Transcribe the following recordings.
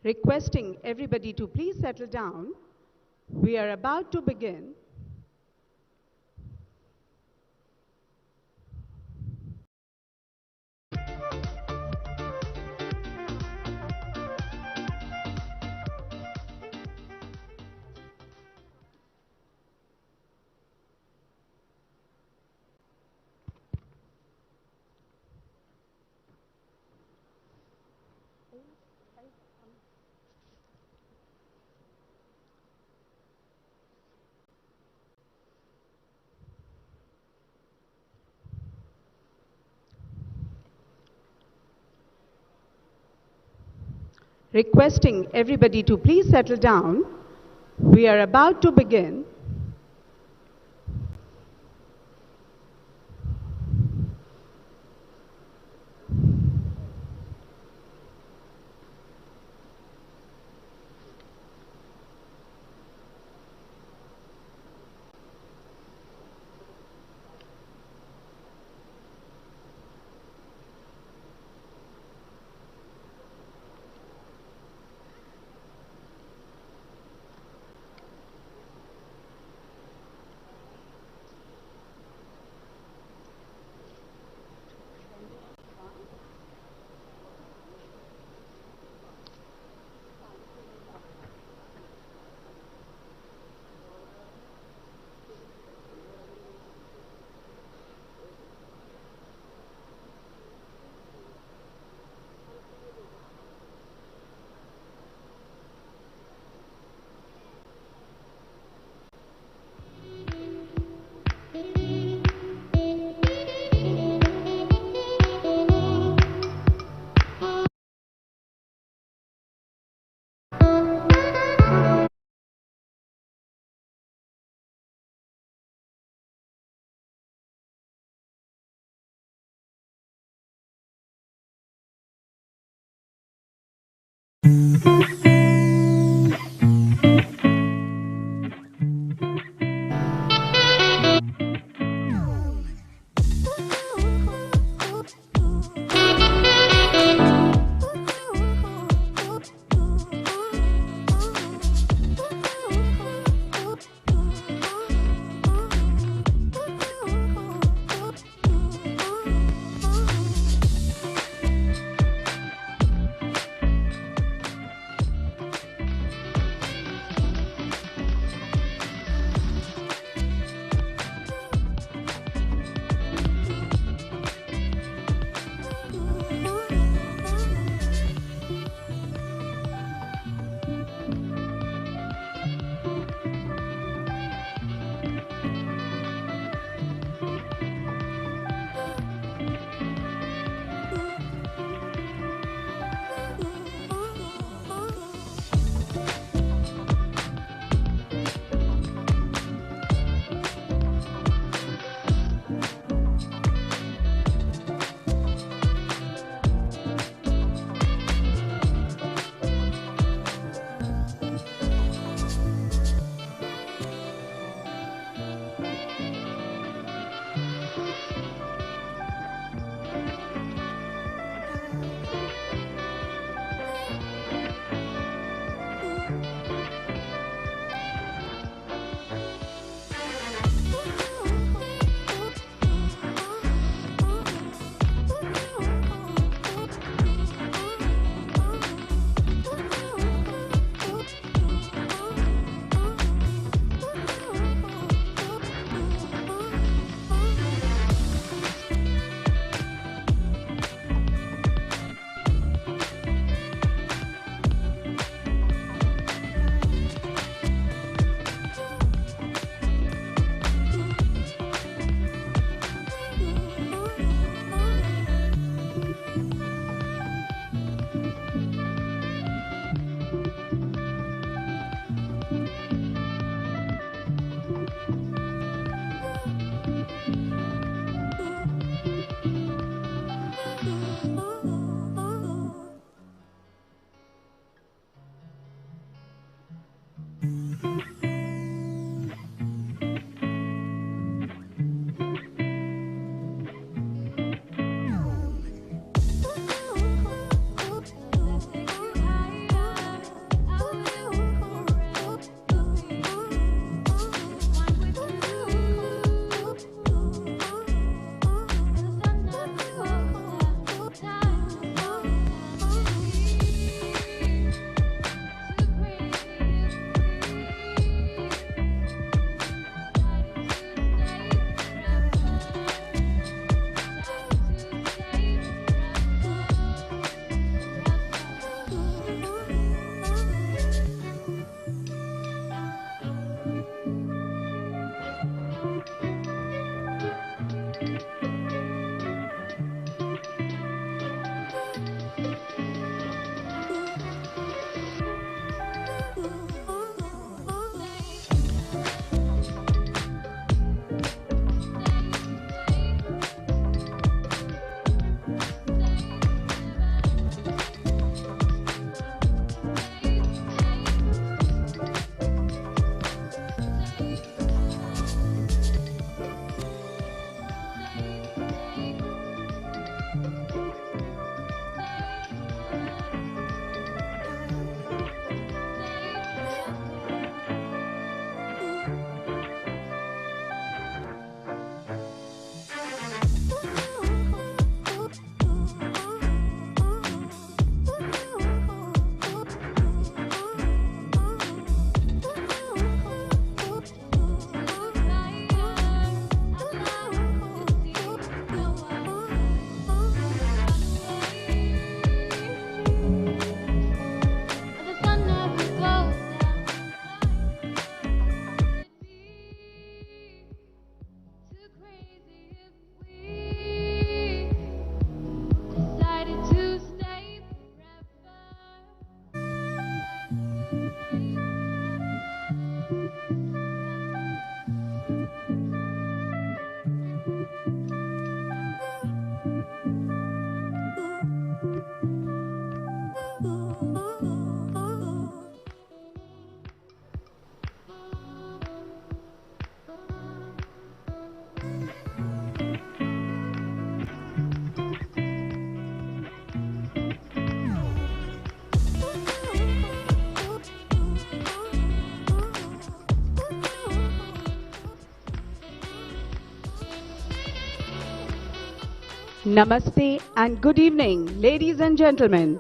Requesting everybody to please settle down. We are about to begin. Requesting everybody to please settle down. We are about to begin. Namaste and good evening, ladies and gentlemen.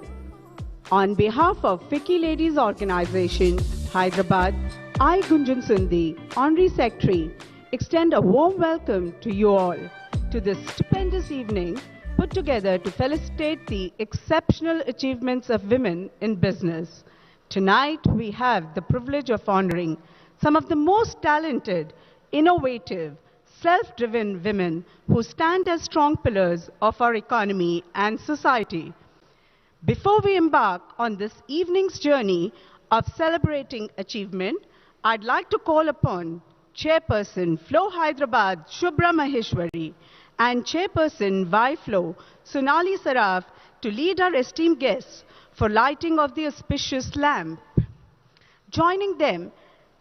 On behalf of Vicky Ladies Organization, Hyderabad, I, Gunjan Sundhi, Honorary Secretary, extend a warm welcome to you all to this stupendous evening put together to felicitate the exceptional achievements of women in business. Tonight, we have the privilege of honoring some of the most talented, innovative, self-driven women who stand as strong pillars of our economy and society. Before we embark on this evening's journey of celebrating achievement, I'd like to call upon Chairperson FLO Hyderabad Shubhra Maheshwari and Chairperson FLO Sonali Saraf to lead our esteemed guests for lighting of the auspicious lamp. Joining them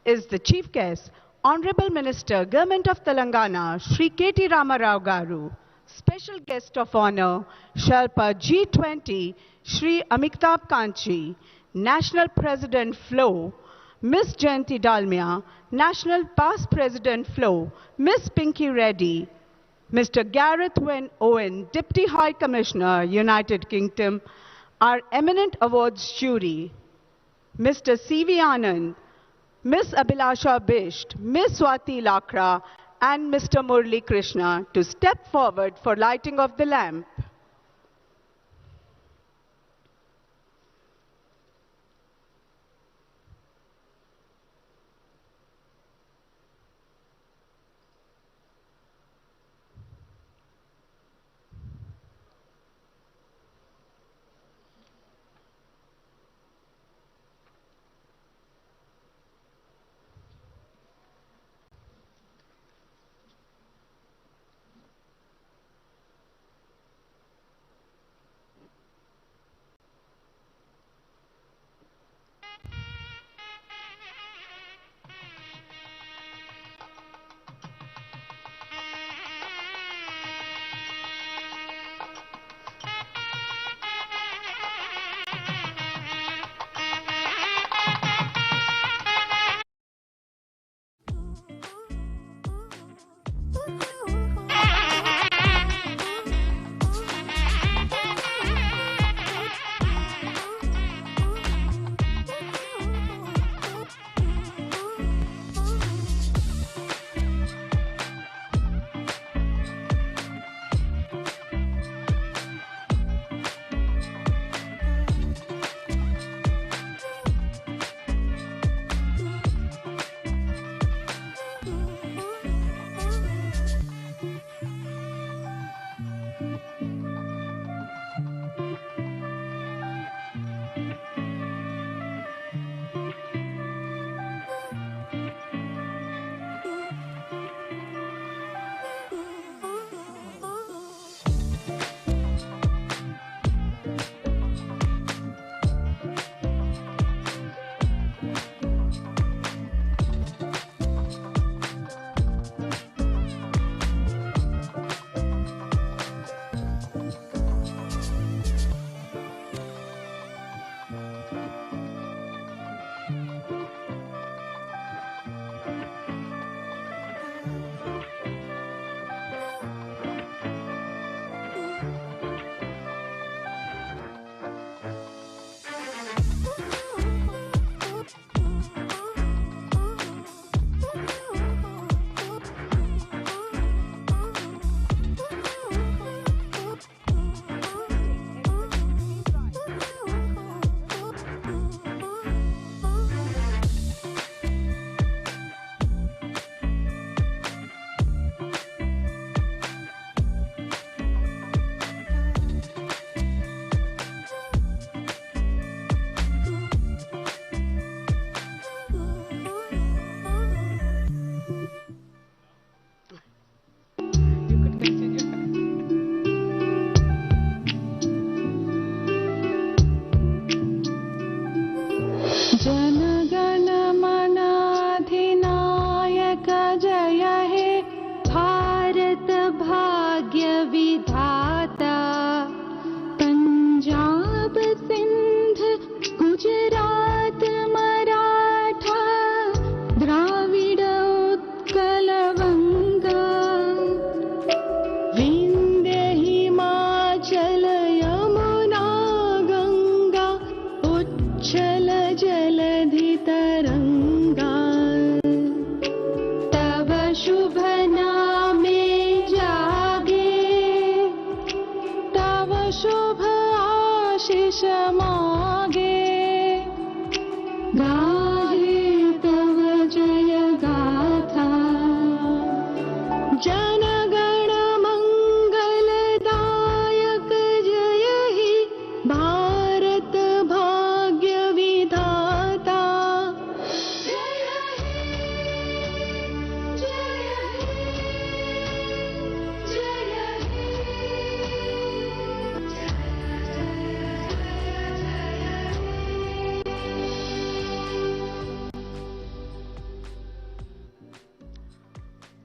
is the Chief Guest, Honorable Minister, Government of Telangana, Shri KT Ramarao Garu. Special Guest of Honor, Sherpa G20, Shri Amitabh Kanchi. National President FLO, Ms. Jayanti Dalmia. National Past President FLO, Ms. Pinky Reddy. Mr. Gareth Owen, Deputy High Commissioner, United Kingdom. Our eminent awards jury, Mr. C.V. Anand, Ms. Abhilasha Bisht, Ms. Swati Lakra, and Mr. Murli Krishna to step forward for lighting of the lamp.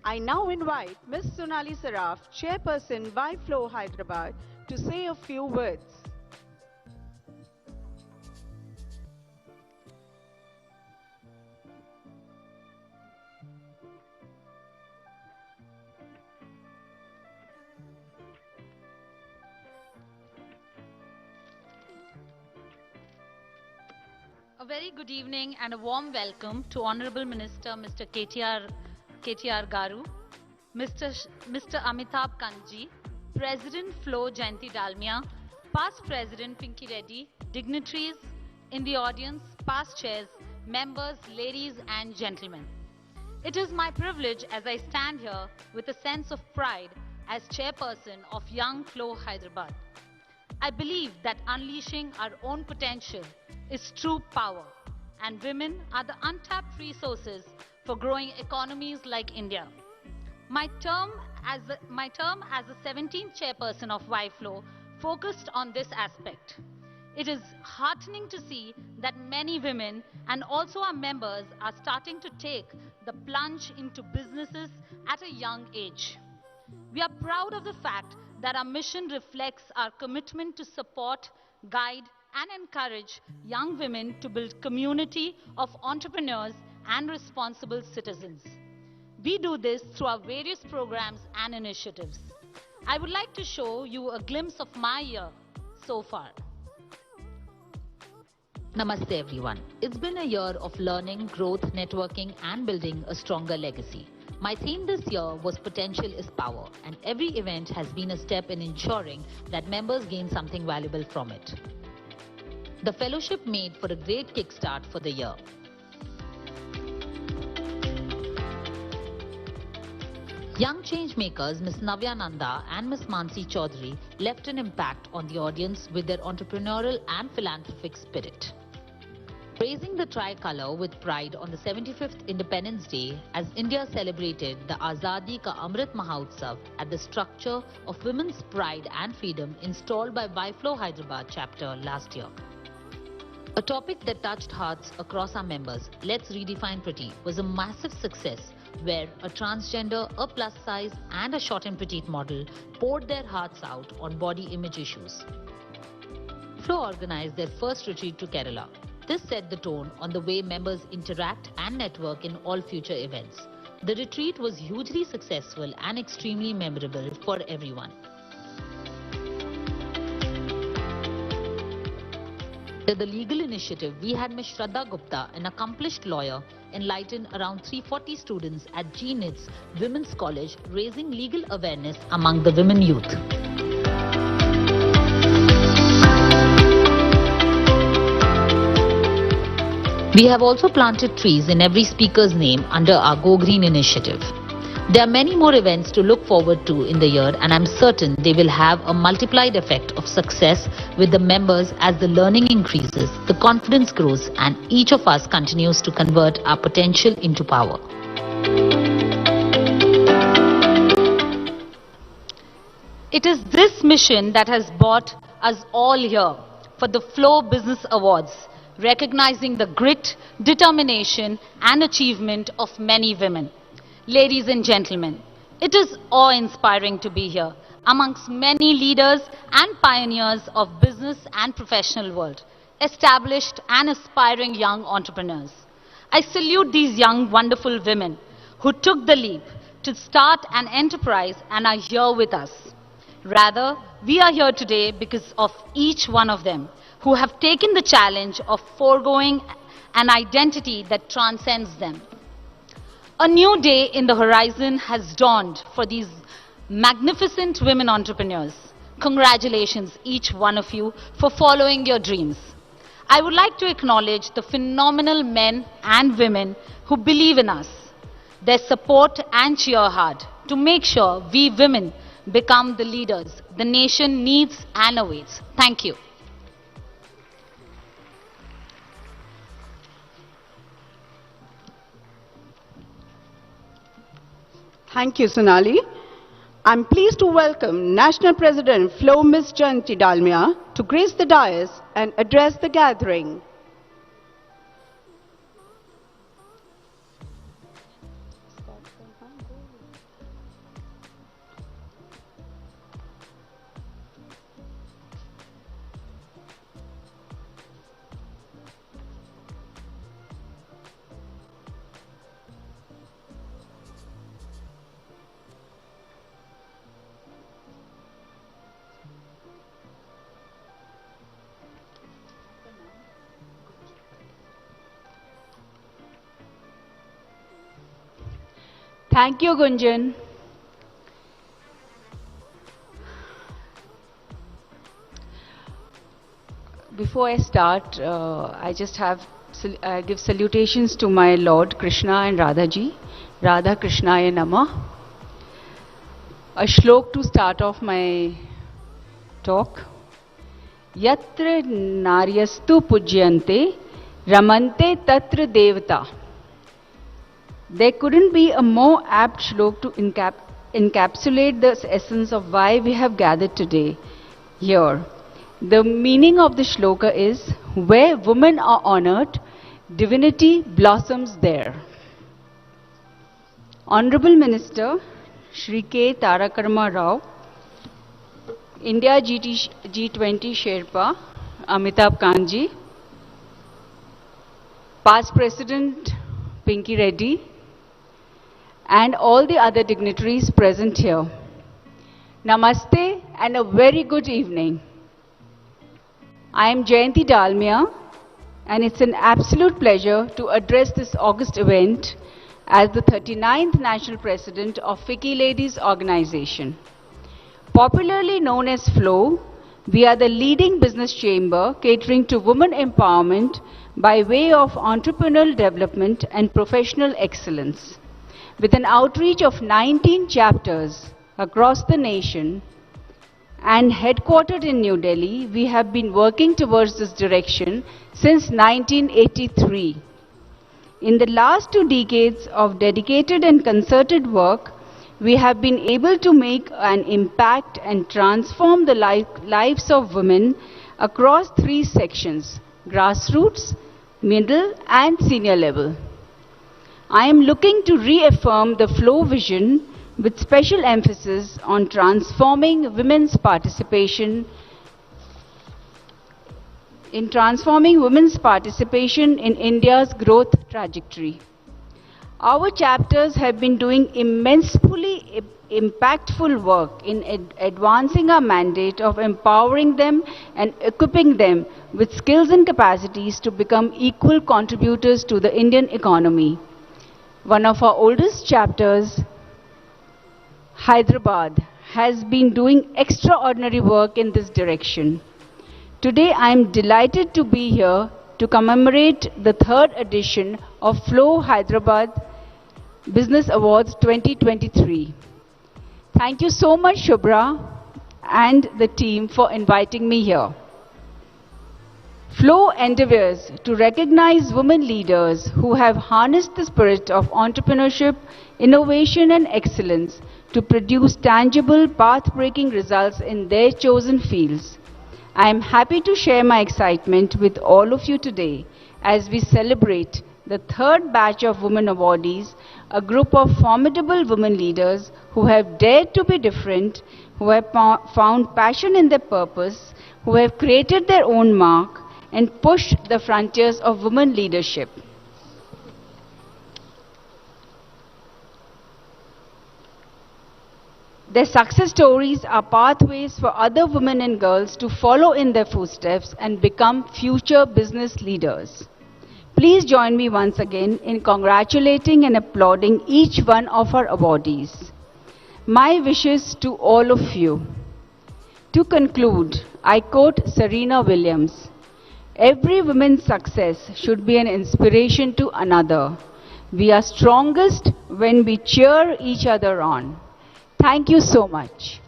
I now invite Ms. Sonali Saraf, Chairperson by FLO Hyderabad, to say a few words. A very good evening and a warm welcome to Honorable Minister Mr. KTR Garu, Mr. Amitabh Kanji, President FLO Jayanti Dalmia, past President Pinky Reddy, dignitaries in the audience, past chairs, members, ladies and gentlemen. It is my privilege as I stand here with a sense of pride as chairperson of Young FLO Hyderabad. I believe that unleashing our own potential is true power, and women are the untapped resources for growing economies like India. My term as the 17th chairperson of YFLO focused on this aspect. It is heartening to see that many women and also our members are starting to take the plunge into businesses at a young age. We are proud of the fact that our mission reflects our commitment to support, guide, and encourage young women to build community of entrepreneurs and responsible citizens. We do this through our various programs and initiatives. I would like to show you a glimpse of my year so far. Namaste everyone. It's been a year of learning, growth, networking and building a stronger legacy. My theme this year was Potential is Power, and every event has been a step in ensuring that members gain something valuable from it. The fellowship made for a great kickstart for the year. Young changemakers Ms. Navya Nanda and Ms. Mansi Chaudhary left an impact on the audience with their entrepreneurial and philanthropic spirit. Raising the tricolour with pride on the 75th Independence Day as India celebrated the Azadi Ka Amrit Mahotsav at the structure of Women's Pride and Freedom installed by YFLO Hyderabad chapter last year. A topic that touched hearts across our members, Let's Redefine Pretty, was a massive success where a transgender, a plus size and a short and petite model poured their hearts out on body image issues. FLO organized their first retreat to Kerala. This set the tone on the way members interact and network in all future events. The retreat was hugely successful and extremely memorable for everyone. Under the legal initiative, we had Ms. Shraddha Gupta, an accomplished lawyer, enlighten around 340 students at GNIT's Women's College, raising legal awareness among the women youth. We have also planted trees in every speaker's name under our Go Green initiative. There are many more events to look forward to in the year, and I'm certain they will have a multiplied effect of success with the members as the learning increases, the confidence grows, and each of us continues to convert our potential into power. It is this mission that has brought us all here for the FLO Business Awards, recognizing the grit, determination and achievement of many women. Ladies and gentlemen, it is awe-inspiring to be here amongst many leaders and pioneers of business and professional world, established and aspiring young entrepreneurs. I salute these young, wonderful women who took the leap to start an enterprise and are here with us. Rather, we are here today because of each one of them, who have taken the challenge of foregoing an identity that transcends them. A new day in the horizon has dawned for these magnificent women entrepreneurs. Congratulations, each one of you, for following your dreams. I would like to acknowledge the phenomenal men and women who believe in us, their support and cheer hard to make sure we women become the leaders the nation needs and awaits. Thank you. Thank you, Sonali. I'm pleased to welcome National President FLO Ms. Jayanti Dalmia to grace the dais and address the gathering. Thank you, Gunjan. Before I start, I just have give salutations to my Lord Krishna and Radhaji. Radha Krishnaya Nama. A shlok to start off my talk. Yatra naryastu pujyante ramante tatra devata. There couldn't be a more apt shlok to encapsulate the essence of why we have gathered today here. The meaning of the shloka is, where women are honored, divinity blossoms there. Honorable Minister Shri K. Tarakarma Rao, India G20 Sherpa Amitabh Kanji, Past President Pinky Reddy, and all the other dignitaries present here. Namaste and a very good evening. I am Jayanti Dalmia, and it's an absolute pleasure to address this august event as the 39th National President of FICCI Ladies Organization. Popularly known as FLO, we are the leading business chamber catering to women empowerment by way of entrepreneurial development and professional excellence. With an outreach of 19 chapters across the nation, and headquartered in New Delhi, we have been working towards this direction since 1983. In the last 2 decades of dedicated and concerted work, we have been able to make an impact and transform the lives of women across 3 sections: grassroots, middle and senior level. I am looking to reaffirm the FLO vision with special emphasis on transforming women's participation in India's growth trajectory. Our chapters have been doing immensely impactful work in advancing our mandate of empowering them and equipping them with skills and capacities to become equal contributors to the Indian economy. One of our oldest chapters, Hyderabad, has been doing extraordinary work in this direction. Today I am delighted to be here to commemorate the 3rd edition of FLO Hyderabad Business Awards 2023. Thank you so much, Shubhra and the team, for inviting me here. FLO endeavors to recognize women leaders who have harnessed the spirit of entrepreneurship, innovation and excellence to produce tangible, path-breaking results in their chosen fields. I am happy to share my excitement with all of you today as we celebrate the 3rd batch of women awardees, a group of formidable women leaders who have dared to be different, who have found passion in their purpose, who have created their own mark and pushed the frontiers of women leadership. Their success stories are pathways for other women and girls to follow in their footsteps and become future business leaders. Please join me once again in congratulating and applauding each one of our awardees. My wishes to all of you. To conclude, I quote Serena Williams, "Every woman's success should be an inspiration to another. We are strongest when we cheer each other on." Thank you so much.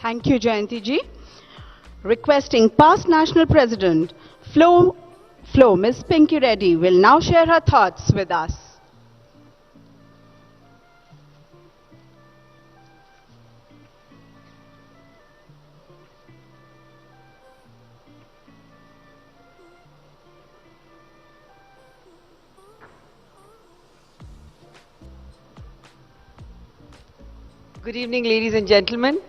Thank you, Jayanti ji. Requesting past National President FLO, Ms. Pinky Reddy will now share her thoughts with us. Good evening, ladies and gentlemen.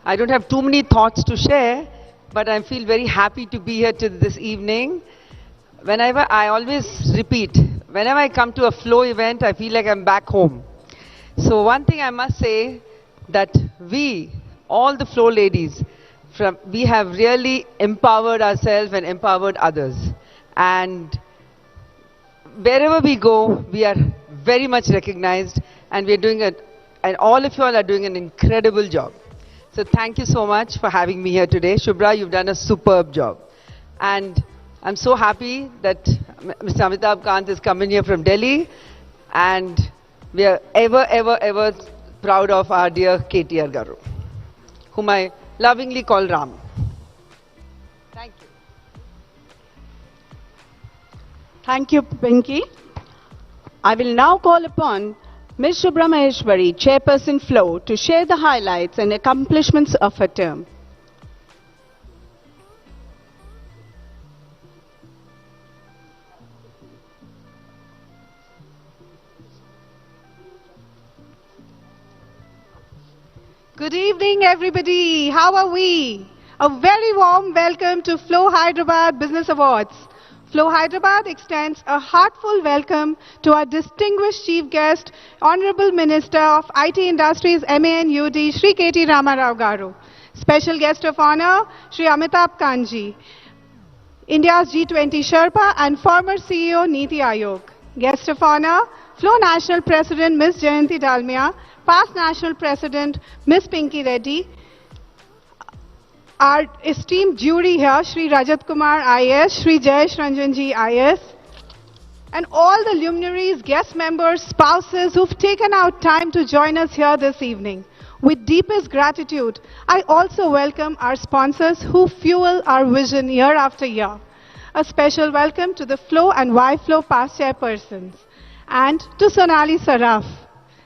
I don't have too many thoughts to share, but I feel very happy to be here this evening. I always repeat, whenever I come to a FLO event, I feel like I'm back home. So one thing I must say, that we, all the FLO ladies, we have really empowered ourselves and empowered others. And wherever we go, we are very much recognized, and we are doing it, and all of you all are doing an incredible job. So thank you so much for having me here today. Shubhra, you've done a superb job. And I'm so happy that Mr. Amitabh Kant is coming here from Delhi, and we are ever proud of our dear KTR Garu, whom I lovingly call Ram. Thank you. Thank you, Pinky. I will now call upon Ms. Shubhra Maheshwari, Chairperson FLO, to share the highlights and accomplishments of her term. Good evening, everybody. How are we? A very warm welcome to FLO Hyderabad Business Awards. FLO Hyderabad extends a heartfelt welcome to our distinguished chief guest, Honorable Minister of IT Industries, MANUD, Shri KT Ramarao Garu. Special guest of honor, Shri Amitabh Kanji, India's G20 Sherpa and former CEO, Niti Aayog. Guest of honor, FLO National President, Ms. Jayanti Dalmia, past National President, Ms. Pinky Reddy, our esteemed jury here, Shri Rajat Kumar IS, Shri Jayesh Ranjanji IS, and all the luminaries, guest members, spouses who've taken out time to join us here this evening. With deepest gratitude, I also welcome our sponsors who fuel our vision year after year. A special welcome to the FLO and YFLO past chairpersons, and to Sonali Saraf,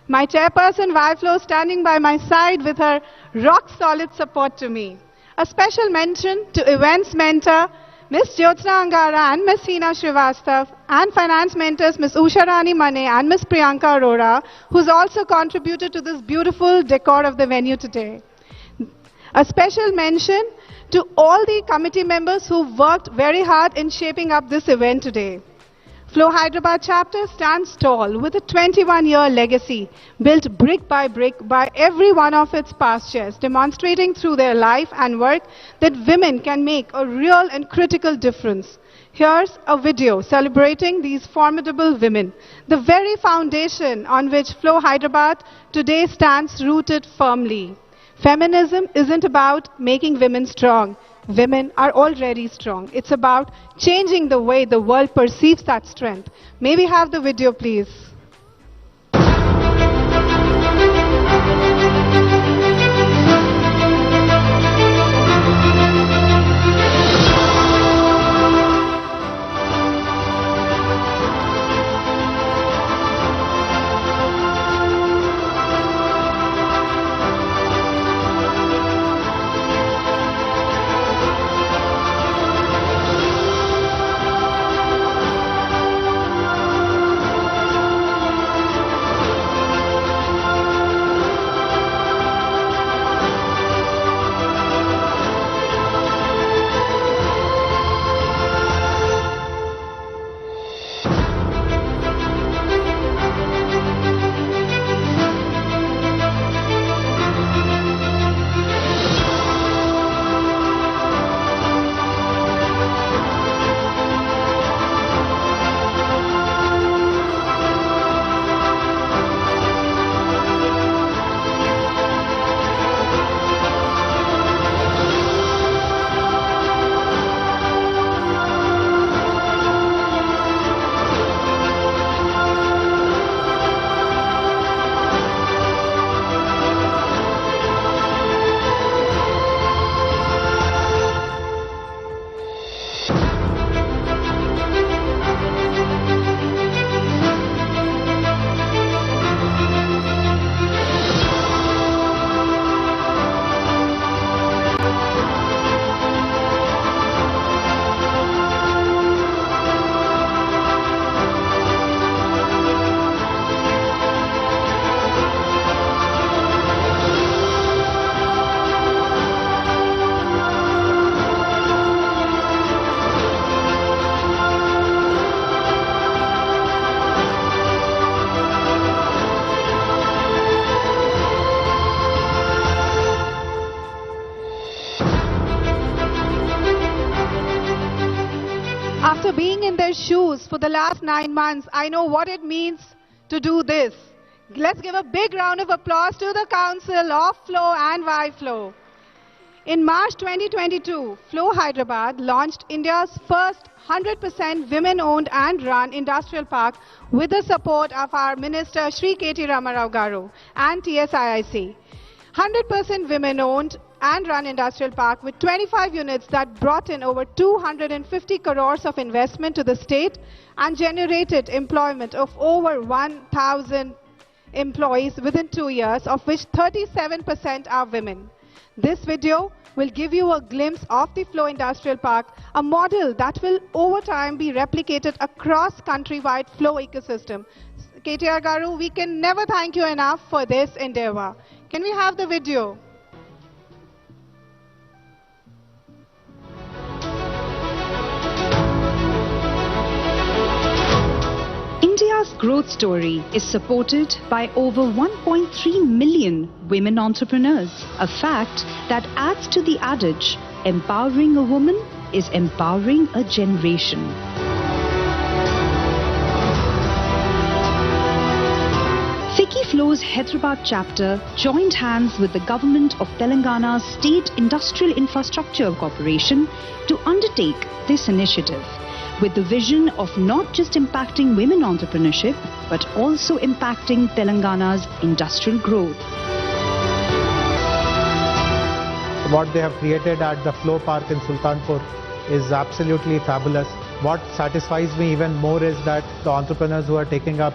my chairperson YFLO, standing by my side with her rock-solid support to me. A special mention to events mentor Ms. Jyotsna Angara and Ms. Hina Srivastav, and finance mentors Ms. Usha Rani Mane and Ms. Priyanka Arora, who's also contributed to this beautiful decor of the venue today. A special mention to all the committee members who worked very hard in shaping up this event today. FLO Hyderabad chapter stands tall with a 21-year legacy built brick by every one of its past chairs, demonstrating through their life and work that women can make a real and critical difference. Here's a video celebrating these formidable women, the very foundation on which FLO Hyderabad today stands rooted firmly. Feminism isn't about making women strong. Women are already strong. It's about changing the way the world perceives that strength. May we have the video, please? their shoes for the last 9 months. I know what it means to do this. Let's give a big round of applause to the Council of FLO and FLO. In March 2022, FLO Hyderabad launched India's first 100% women-owned and run industrial park with the support of our Minister Shri KT Ramarao Garu and TSIIC. 100% women-owned and run industrial park with 25 units that brought in over 250 crores of investment to the state and generated employment of over 1,000 employees within 2 years, of which 37% are women. This video will give you a glimpse of the FLO Industrial Park, a model that will over time be replicated across countrywide FLO ecosystem. KTR Garu, we can never thank you enough for this endeavor. Can we have the video? India's growth story is supported by over 1.3 million women entrepreneurs, a fact that adds to the adage, empowering a woman is empowering a generation. FICCI FLO's Hyderabad chapter joined hands with the government of Telangana's State Industrial Infrastructure Corporation to undertake this initiative, with the vision of not just impacting women entrepreneurship, but also impacting Telangana's industrial growth. What they have created at the FLO Park in Sultanpur is absolutely fabulous. What satisfies me even more is that the entrepreneurs who are taking up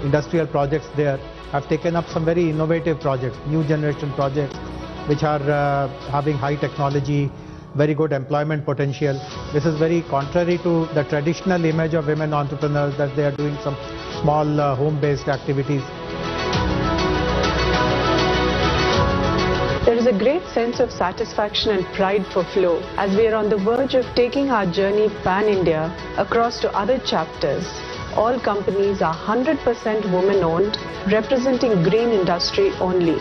industrial projects there have taken up some very innovative projects, new generation projects, which are having high technology, very good employment potential. This is very contrary to the traditional image of women entrepreneurs, that they are doing some small home-based activities. There is a great sense of satisfaction and pride for FLO as we are on the verge of taking our journey pan-India across to other chapters. All companies are 100% women-owned, representing green industry only.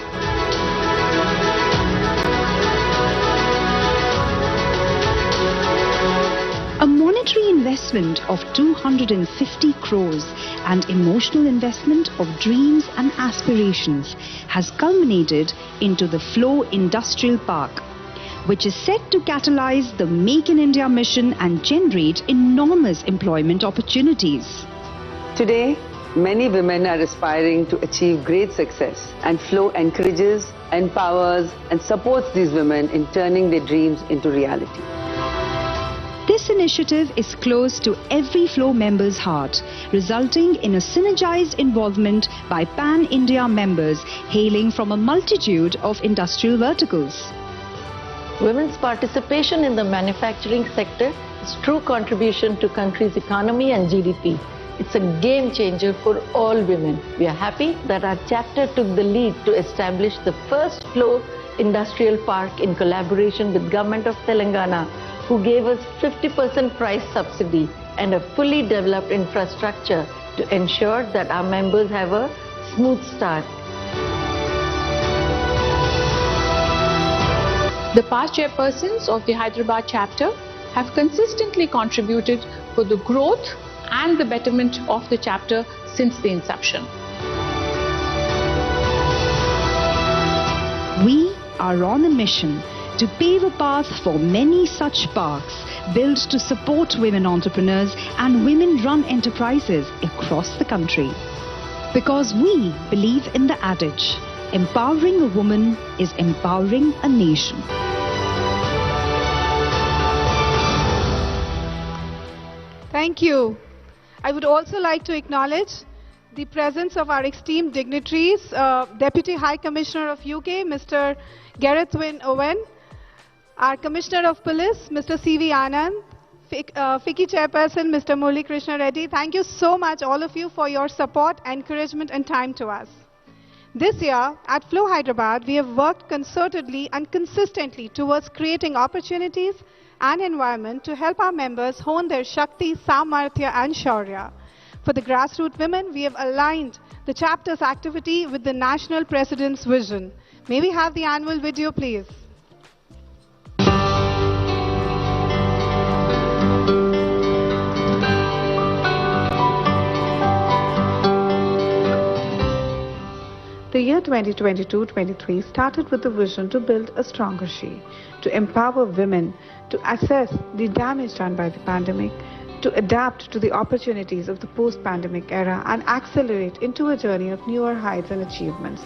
A monetary investment of 250 crores and emotional investment of dreams and aspirations has culminated into the FLO Industrial Park, which is set to catalyze the Make in India mission and generate enormous employment opportunities. Today, many women are aspiring to achieve great success, and FLO encourages, empowers and supports these women in turning their dreams into reality. This initiative is close to every FLO member's heart, resulting in a synergized involvement by pan-India members hailing from a multitude of industrial verticals. Women's participation in the manufacturing sector is true contribution to country's economy and GDP. It's a game changer for all women. We are happy that our chapter took the lead to establish the first FLO Industrial Park in collaboration with Government of Telangana, who gave us 50% price subsidy and a fully developed infrastructure to ensure that our members have a smooth start. The past chairpersons of the Hyderabad chapter have consistently contributed for the growth and the betterment of the chapter since the inception. We are on a mission to pave a path for many such parks built to support women entrepreneurs and women-run enterprises across the country. Because we believe in the adage, empowering a woman is empowering a nation. Thank you. I would also like to acknowledge the presence of our esteemed dignitaries, Deputy High Commissioner of UK, Mr. Gareth Wynne Owen, our Commissioner of Police, Mr. C.V. Anand, FICCI Chairperson, Mr. Murali Krishna Reddy. Thank you so much, all of you, for your support, encouragement and time to us. This year, at FLO Hyderabad, we have worked concertedly and consistently towards creating opportunities and environment to help our members hone their Shakti, Samarthya and Shaurya. For the grassroots women, we have aligned the chapter's activity with the National President's vision. May we have the annual video, please? The year 2022-23 started with the vision to build a stronger she, to empower women to assess the damage done by the pandemic, to adapt to the opportunities of the post-pandemic era and accelerate into a journey of newer heights and achievements.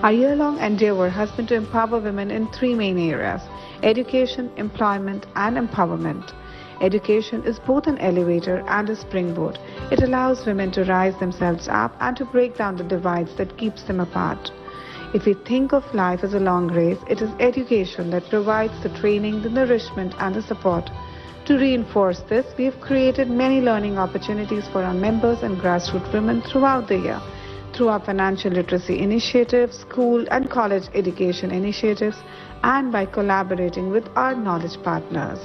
Our year-long endeavor has been to empower women in three main areas: education, employment and empowerment. Education is both an elevator and a springboard. It allows women to rise themselves up and to break down the divides that keeps them apart. If we think of life as a long race, it is education that provides the training, the nourishment and the support. To reinforce this, we have created many learning opportunities for our members and grassroots women throughout the year, through our financial literacy initiatives, school and college education initiatives, and by collaborating with our knowledge partners.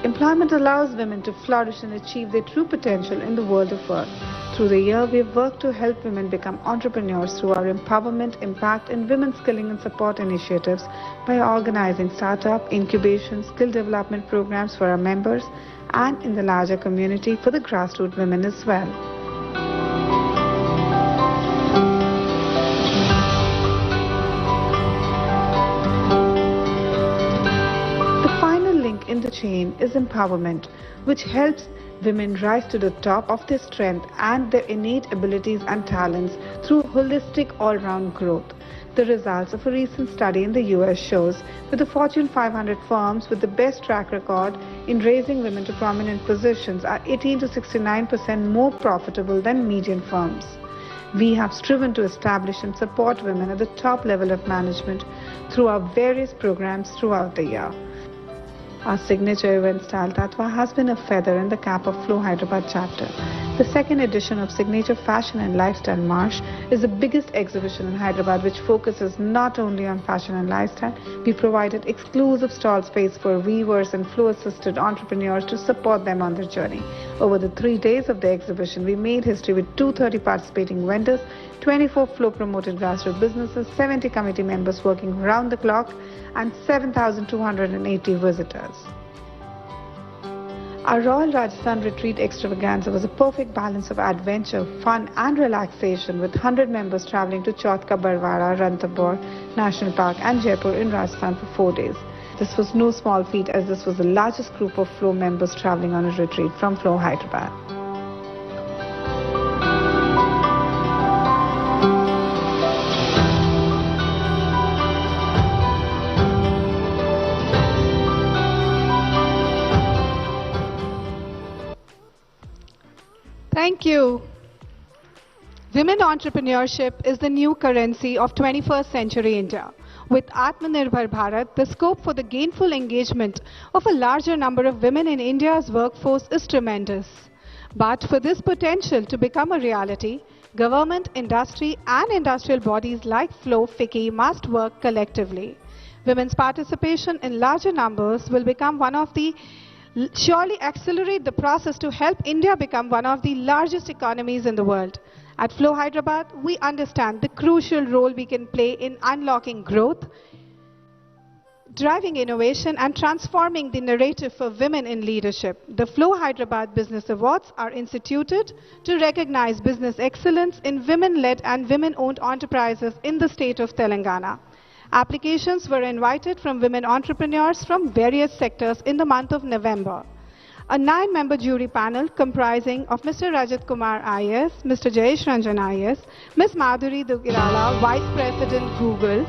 Employment allows women to flourish and achieve their true potential in the world of work. Through the year, we have worked to help women become entrepreneurs through our empowerment, impact and women skilling and support initiatives by organizing startup, incubation, skill development programs for our members and in the larger community for the grassroots women as well. In the chain is empowerment, which helps women rise to the top of their strength and their innate abilities and talents through holistic all-round growth. The results of a recent study in the US shows that the Fortune 500 firms with the best track record in raising women to prominent positions are 18 to 69% more profitable than median firms. We have striven to establish and support women at the top level of management through our various programs throughout the year. Our signature event Style Tattva has been a feather in the cap of FLO Hyderabad chapter. The second edition of Signature Fashion and Lifestyle March is the biggest exhibition in Hyderabad which focuses not only on fashion and lifestyle. We provided exclusive stall space for weavers and FLO-assisted entrepreneurs to support them on their journey. Over the 3 days of the exhibition, we made history with 230 participating vendors, 24 FLO-promoted grassroots businesses, 70 committee members working round the clock, and 7,280 visitors. Our Royal Rajasthan Retreat Extravaganza was a perfect balance of adventure, fun and relaxation with 100 members travelling to Chautka Barwara, Ranthambore National Park and Jaipur in Rajasthan for 4 days. This was no small feat as this was the largest group of FLO members travelling on a retreat from FLO Hyderabad. Thank you. Women entrepreneurship is the new currency of 21st century India. With Atmanirbhar Bharat, the scope for the gainful engagement of a larger number of women in India's workforce is tremendous. But for this potential to become a reality, government, industry and industrial bodies like FLO, FICCI must work collectively. Women's participation in larger numbers will become surely accelerate the process to help India become one of the largest economies in the world. At FLO Hyderabad, we understand the crucial role we can play in unlocking growth, driving innovation and transforming the narrative for women in leadership. The FLO Hyderabad Business Awards are instituted to recognize business excellence in women-led and women-owned enterprises in the state of Telangana. Applications were invited from women entrepreneurs from various sectors in the month of November. A 9-member jury panel comprising of Mr. Rajat Kumar IAS, Mr. Jayesh Ranjan IAS, Ms. Madhuri Dugirala, Vice President Google,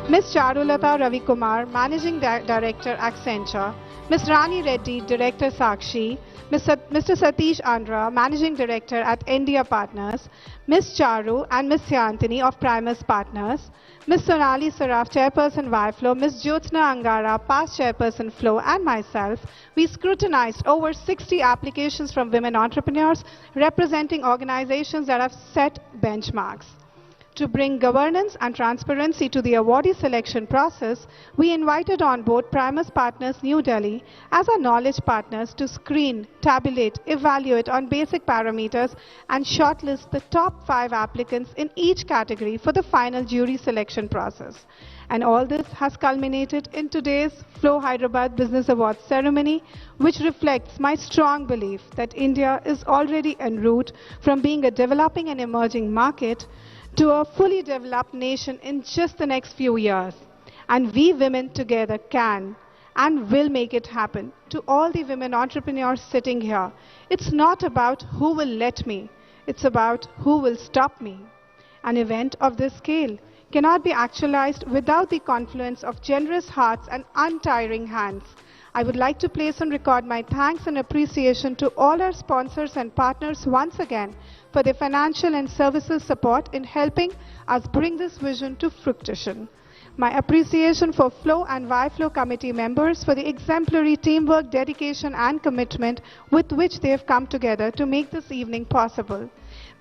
Ms. Charulata Ravi Kumar, Managing Director Accenture, Ms. Rani Reddy, Director Sakshi, Mr. Satish Andra, Managing Director at India Partners, Ms. Charu and Ms. Syantini of Primus Partners, Ms. Sonali Saraf, Chairperson YFLO, Ms. Jyotsna Angara, past Chairperson FLO, and myself, we scrutinized over 60 applications from women entrepreneurs representing organizations that have set benchmarks. To bring governance and transparency to the awardee selection process, we invited on board Primus Partners New Delhi as our knowledge partners to screen, tabulate, evaluate on basic parameters and shortlist the top 5 applicants in each category for the final jury selection process. And all this has culminated in today's FLO Hyderabad Business Awards ceremony, which reflects my strong belief that India is already en route from being a developing and emerging market to a fully developed nation in just the next few years. And we women together can and will make it happen. To all the women entrepreneurs sitting here, it's not about who will let me, it's about who will stop me. An event of this scale cannot be actualized without the confluence of generous hearts and untiring hands. I would like to place on record my thanks and appreciation to all our sponsors and partners once again for their financial and services support in helping us bring this vision to fruition. My appreciation for FLO and YFLO committee members for the exemplary teamwork, dedication and commitment with which they have come together to make this evening possible.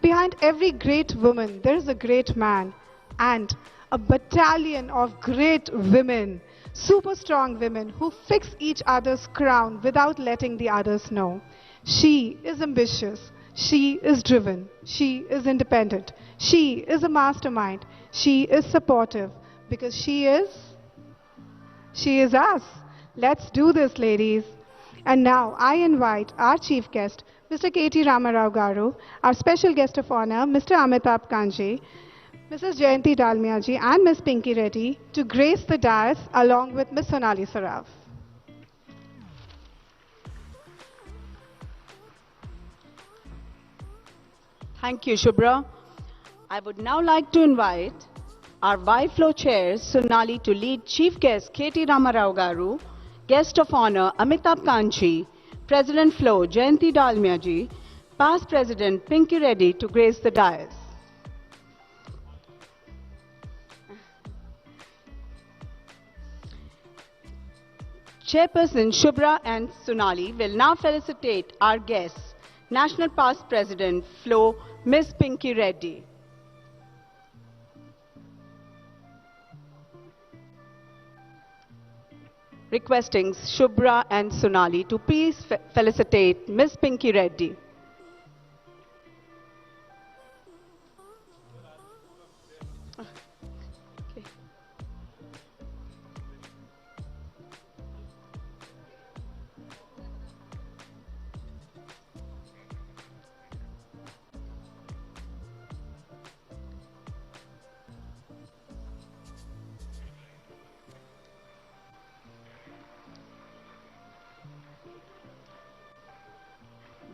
Behind every great woman, there is a great man and a battalion of great women, super strong women who fix each other's crown without letting the others know. She is ambitious. She is driven. She is independent. She is a mastermind. She is supportive because she is us. Let's do this, ladies. And now I invite our chief guest, Mr. K.T. Ramarao Garu, our special guest of honor, Mr. Amitabh Kanji, Mrs. Jayanti Dalmia ji and Ms. Pinky Reddy to grace the dais along with Ms. Sonali Saraf. Thank you, Shubhra. I would now like to invite our YFLO chairs, Sonali, to lead Chief Guest K.T. Ramarao Garu, Guest of Honor Amitabh Kanji, President FLO Jayanti Dalmia ji, Past President Pinky Reddy to grace the dais. Chairperson Shubhra and Sonali will now felicitate our guests, National Past President FLO Ms. Pinky Reddy. Requesting Shubhra and Sonali to please felicitate Ms. Pinky Reddy.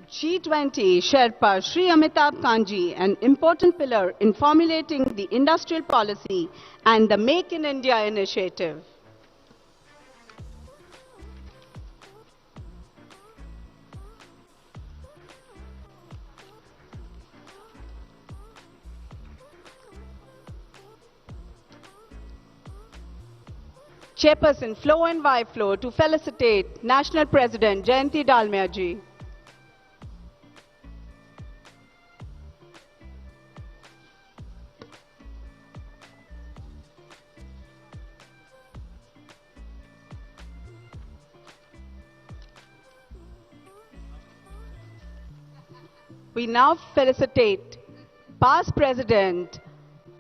G20 Sherpa Shri Amitabh Kanji, an important pillar in formulating the industrial policy and the Make in India initiative. Chairperson FLO and YFLO to felicitate National President Jayanti Dalmia ji. We now felicitate Past President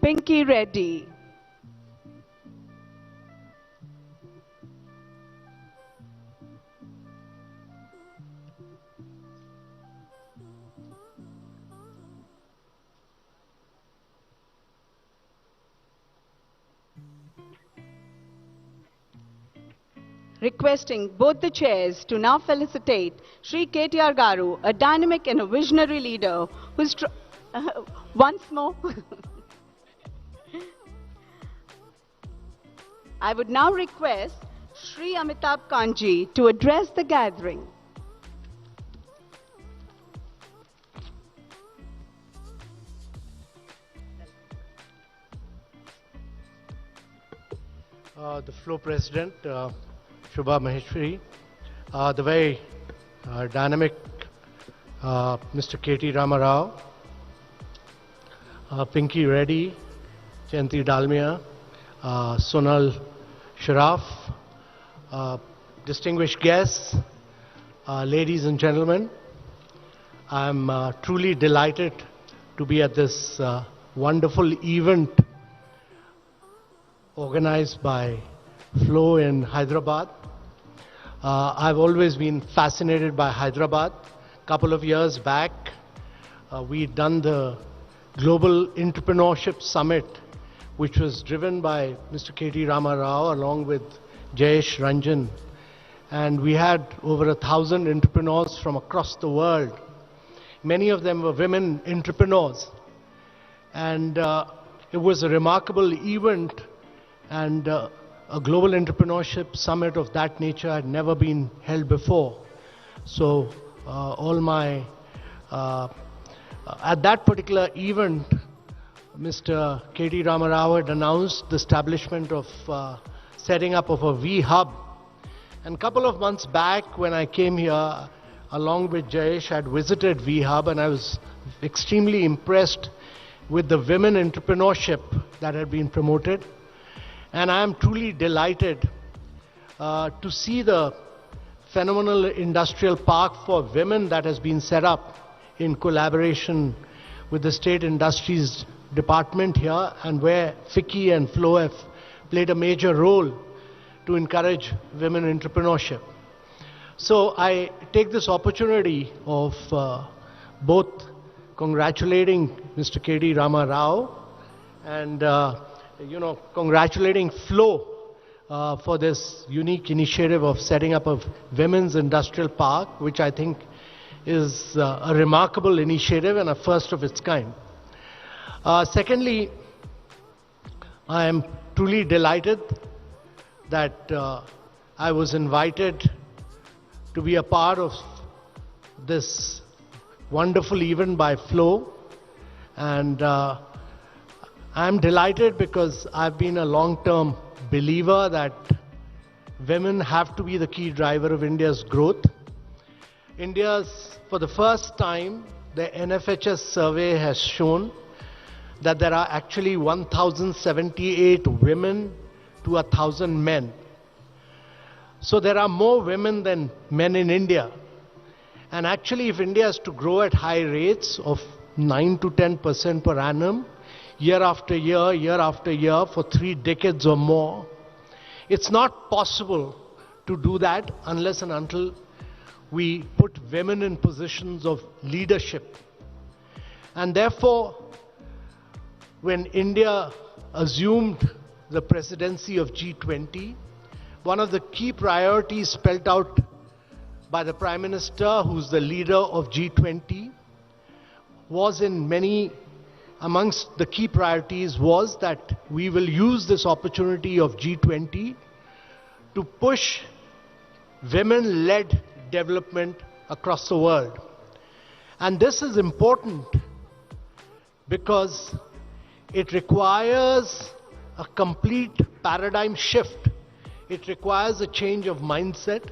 Pinky Reddy. Requesting both the chairs to now felicitate Shri KTR Garu, a dynamic and a visionary leader who is once more. I would now request Shri Amitabh Kanji to address the gathering. The FLO President, Shubha Maheshwari, the very dynamic Mr. K.T. Ramarao, Pinky Reddy, Jayanti Dalmia, Sonal Sharaf, distinguished guests, ladies and gentlemen, I'm truly delighted to be at this wonderful event organized by FLO in Hyderabad. I've always been fascinated by Hyderabad. A couple of years back, we'd done the Global Entrepreneurship Summit, which was driven by Mr. KT Rama Rao along with Jayesh Ranjan. And we had over 1,000 entrepreneurs from across the world. Many of them were women entrepreneurs. And it was a remarkable event, and a global entrepreneurship summit of that nature had never been held before. So at that particular event, Mr. KT Rama Rao had announced the establishment of setting up of a V-Hub. And a couple of months back when I came here, along with Jayesh, I had visited V-Hub, and I was extremely impressed with the women entrepreneurship that had been promoted. And I am truly delighted to see the phenomenal industrial park for women that has been set up in collaboration with the State Industries Department here, and where FICCI and FLO have played a major role to encourage women entrepreneurship. So I take this opportunity of both congratulating Mr. KT Rama Rao and congratulating FLO for this unique initiative of setting up a women's industrial park, which I think is a remarkable initiative and a first of its kind. Secondly, I am truly delighted that I was invited to be a part of this wonderful event by FLO, and I'm delighted because I've been a long-term believer that women have to be the key driver of India's growth. For the first time, the NFHS survey has shown that there are actually 1,078 women to 1,000 men. So there are more women than men in India. And actually, if India is to grow at high rates of 9 to 10% per annum, year after year, for 3 decades or more, it's not possible to do that unless and until we put women in positions of leadership. And therefore, when India assumed the presidency of G20, one of the key priorities spelled out by the Prime Minister, who's the leader of G20, was amongst the key priorities was that we will use this opportunity of G20 to push women-led development across the world. And this is important because it requires a complete paradigm shift. It requires a change of mindset.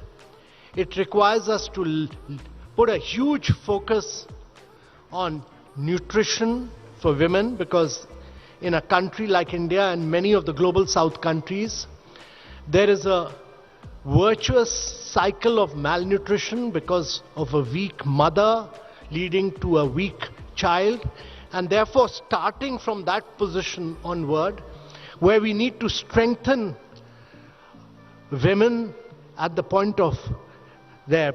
It requires us to put a huge focus on nutrition for women, because in a country like India and many of the global south countries, there is a virtuous cycle of malnutrition because of a weak mother leading to a weak child. And therefore, starting from that position onward, where we need to strengthen women at the point of the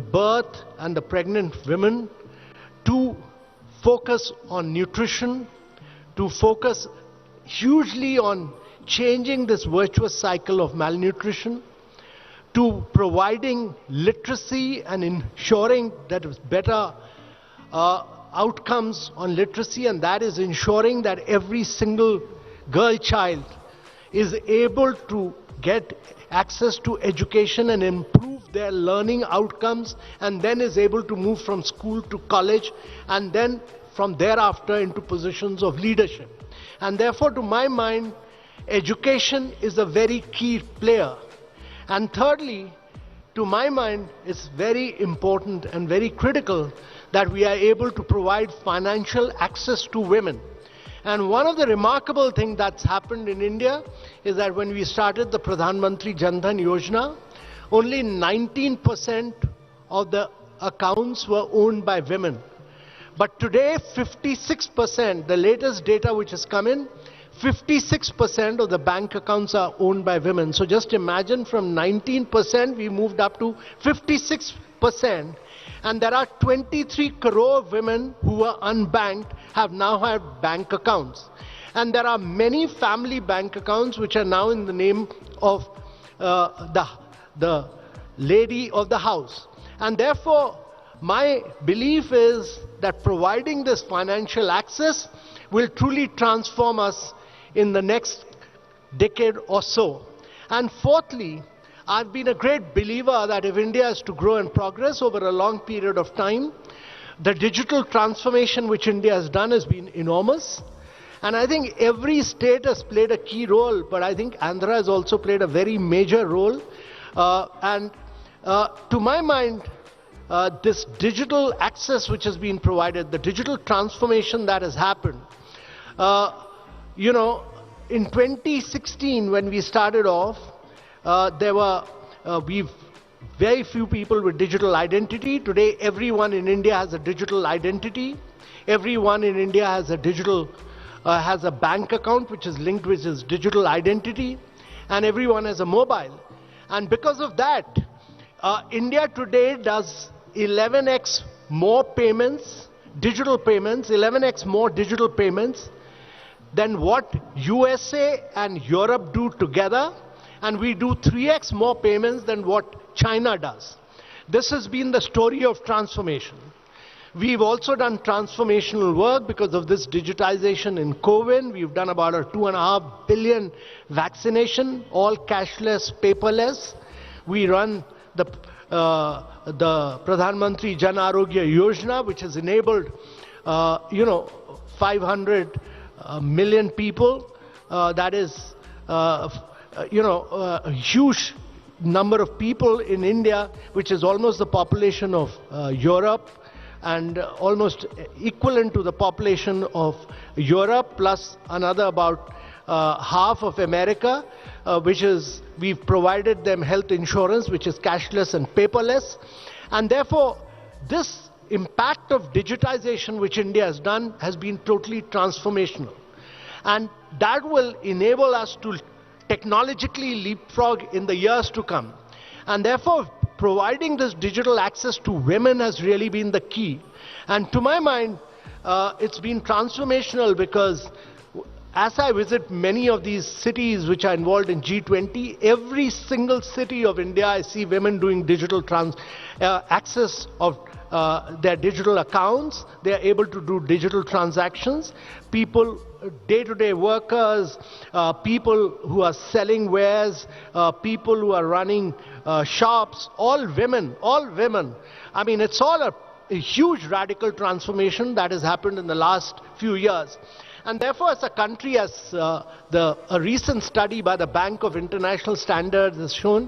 birth and the pregnant women, to focus on nutrition, to focus hugely on changing this virtuous cycle of malnutrition, to providing literacy and ensuring that there's better outcomes on literacy, and that is ensuring that every single girl child is able to get access to education and improve their learning outcomes, and then is able to move from school to college, and then from thereafter into positions of leadership. And therefore, to my mind, education is a very key player. And thirdly, to my mind, it's very important and very critical that we are able to provide financial access to women. And one of the remarkable things that's happened in India is that when we started the Pradhan Mantri Jan Dhan Yojana, only 19% of the accounts were owned by women. But today, 56%, the latest data which has come in, 56% of the bank accounts are owned by women. So just imagine, from 19% we moved up to 56%. And there are 23 crore women who are unbanked now have bank accounts. And there are many family bank accounts which are now in the name of the lady of the house. And therefore, my belief is that providing this financial access will truly transform us in the next decade or so. And fourthly, I've been a great believer that if India is to grow and progress over a long period of time, the digital transformation which India has done has been enormous. And I think every state has played a key role, but I think Andhra has also played a very major role. To my mind, this digital access which has been provided, the digital transformation that has happened, in 2016 when we started off, there were very few people with digital identity. Today, everyone in India has a digital identity. Everyone in India has a bank account which is linked with his digital identity, and everyone has a mobile. And because of that, India today does 11x more payments, digital payments, 11x more digital payments than what USA and Europe do together. And we do 3x more payments than what China does. This has been the story of transformation. We've also done transformational work because of this digitization in COVID. We've done about a 2.5 billion vaccination, all cashless, paperless. We run the Pradhan Mantri Jan Arogya Yojana, which has enabled, 500 million people. That is, a huge number of people in India, which is almost the population of Europe, and almost equivalent to the population of Europe, plus another about half of America, we've provided them health insurance, which is cashless and paperless. And therefore, this impact of digitization which India has done has been totally transformational. And that will enable us to technologically leapfrog in the years to come. And therefore, providing this digital access to women has really been the key. And to my mind, it's been transformational because as I visit many of these cities which are involved in G20, every single city of India, I see women doing digital access of their digital accounts. They are able to do digital transactions. People, day-to-day workers, people who are selling wares, people who are running shops, all women. I mean, it's all a huge radical transformation that has happened in the last few years. And therefore, as a country, as a recent study by the Bank of International Standards has shown,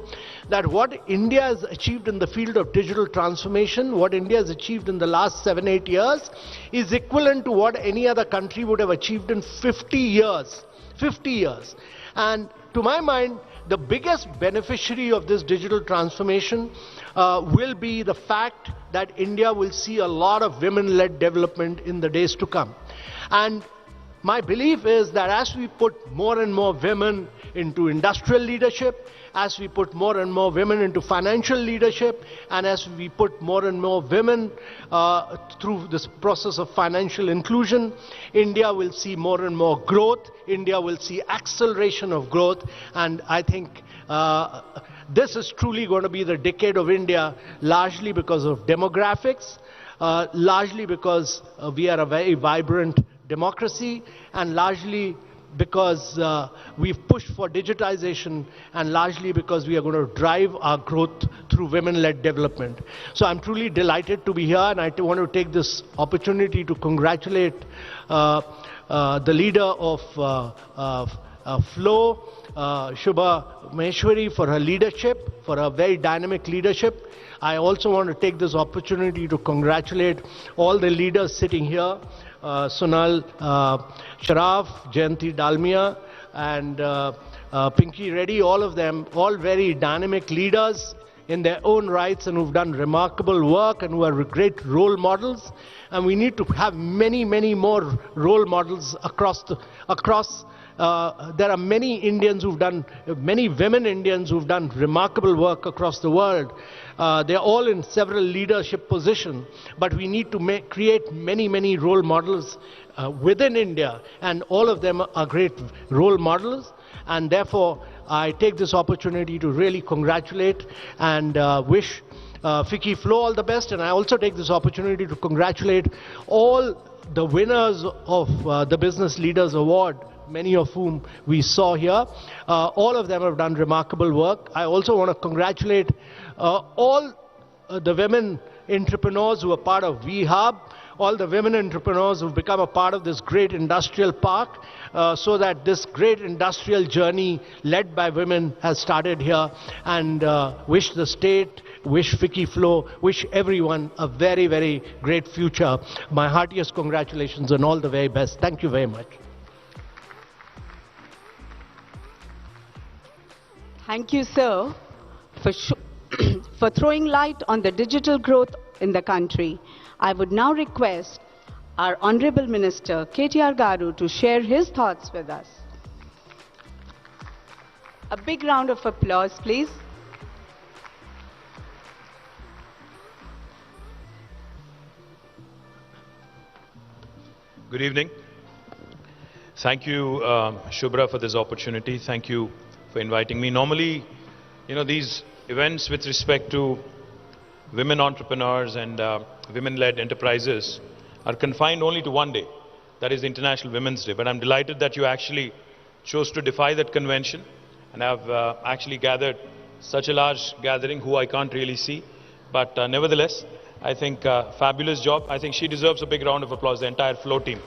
that what India has achieved in the field of digital transformation, what India has achieved in the last 7-8 years, is equivalent to what any other country would have achieved in 50 years. 50 years. And to my mind, the biggest beneficiary of this digital transformation will be the fact that India will see a lot of women-led development in the days to come. And my belief is that as we put more and more women into industrial leadership, as we put more and more women into financial leadership, and as we put more and more women through this process of financial inclusion, India will see more and more growth. India will see acceleration of growth. And I think this is truly going to be the decade of India, largely because of demographics, largely because we are a very vibrant democracy, and largely because we've pushed for digitization, and largely because we are going to drive our growth through women-led development. So I'm truly delighted to be here, and I want to take this opportunity to congratulate the leader of FLO, Shubha Maheshwari for her leadership, for her very dynamic leadership. I also want to take this opportunity to congratulate all the leaders sitting here, Sunal Sharaf, Jayanti Dalmia, and Pinky Reddy, all of them, all very dynamic leaders in their own rights and who've done remarkable work and who are great role models. And we need to have many, many more role models across. There are many Indians who've done, many women Indians who've done remarkable work across the world. They're all in several leadership positions, but we need to create many, many role models within India, and all of them are great role models. And therefore, I take this opportunity to really congratulate and wish FLO all the best. And I also take this opportunity to congratulate all the winners of the Business Leaders Award, many of whom we saw here. All of them have done remarkable work. I also want to congratulate all the women entrepreneurs who are part of VHub, all the women entrepreneurs who've become a part of this great industrial park, so that this great industrial journey led by women has started here. And wish the state, wish FLO, wish everyone a very, very great future. My heartiest congratulations and all the very best. Thank you very much. Thank you, sir, for throwing light on the digital growth in the country. I would now request our Honorable Minister KTR Garu to share his thoughts with us. A big round of applause, please. Good evening. Thank you, Shubhra, for this opportunity. Thank you for inviting me. Normally, these events with respect to women entrepreneurs and women-led enterprises are confined only to one day, that is International Women's Day. But I'm delighted that you actually chose to defy that convention and have actually gathered such a large gathering who I can't really see. But nevertheless, I think fabulous job. I think she deserves a big round of applause, the entire FLO team.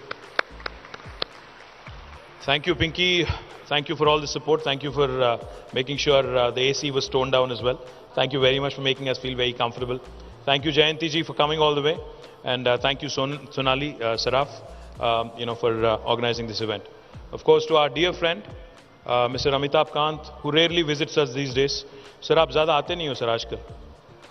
Thank you, Pinky. Thank you for all the support. Thank you for making sure the AC was toned down as well. Thank you very much for making us feel very comfortable. Thank you, Jayanti ji, for coming all the way. And thank you, Sonali Saraf, for organizing this event. Of course, to our dear friend, Mr. Amitabh Kant, who rarely visits us these days. Sir, आप ज़्यादा आते नहीं हो sir आजकल.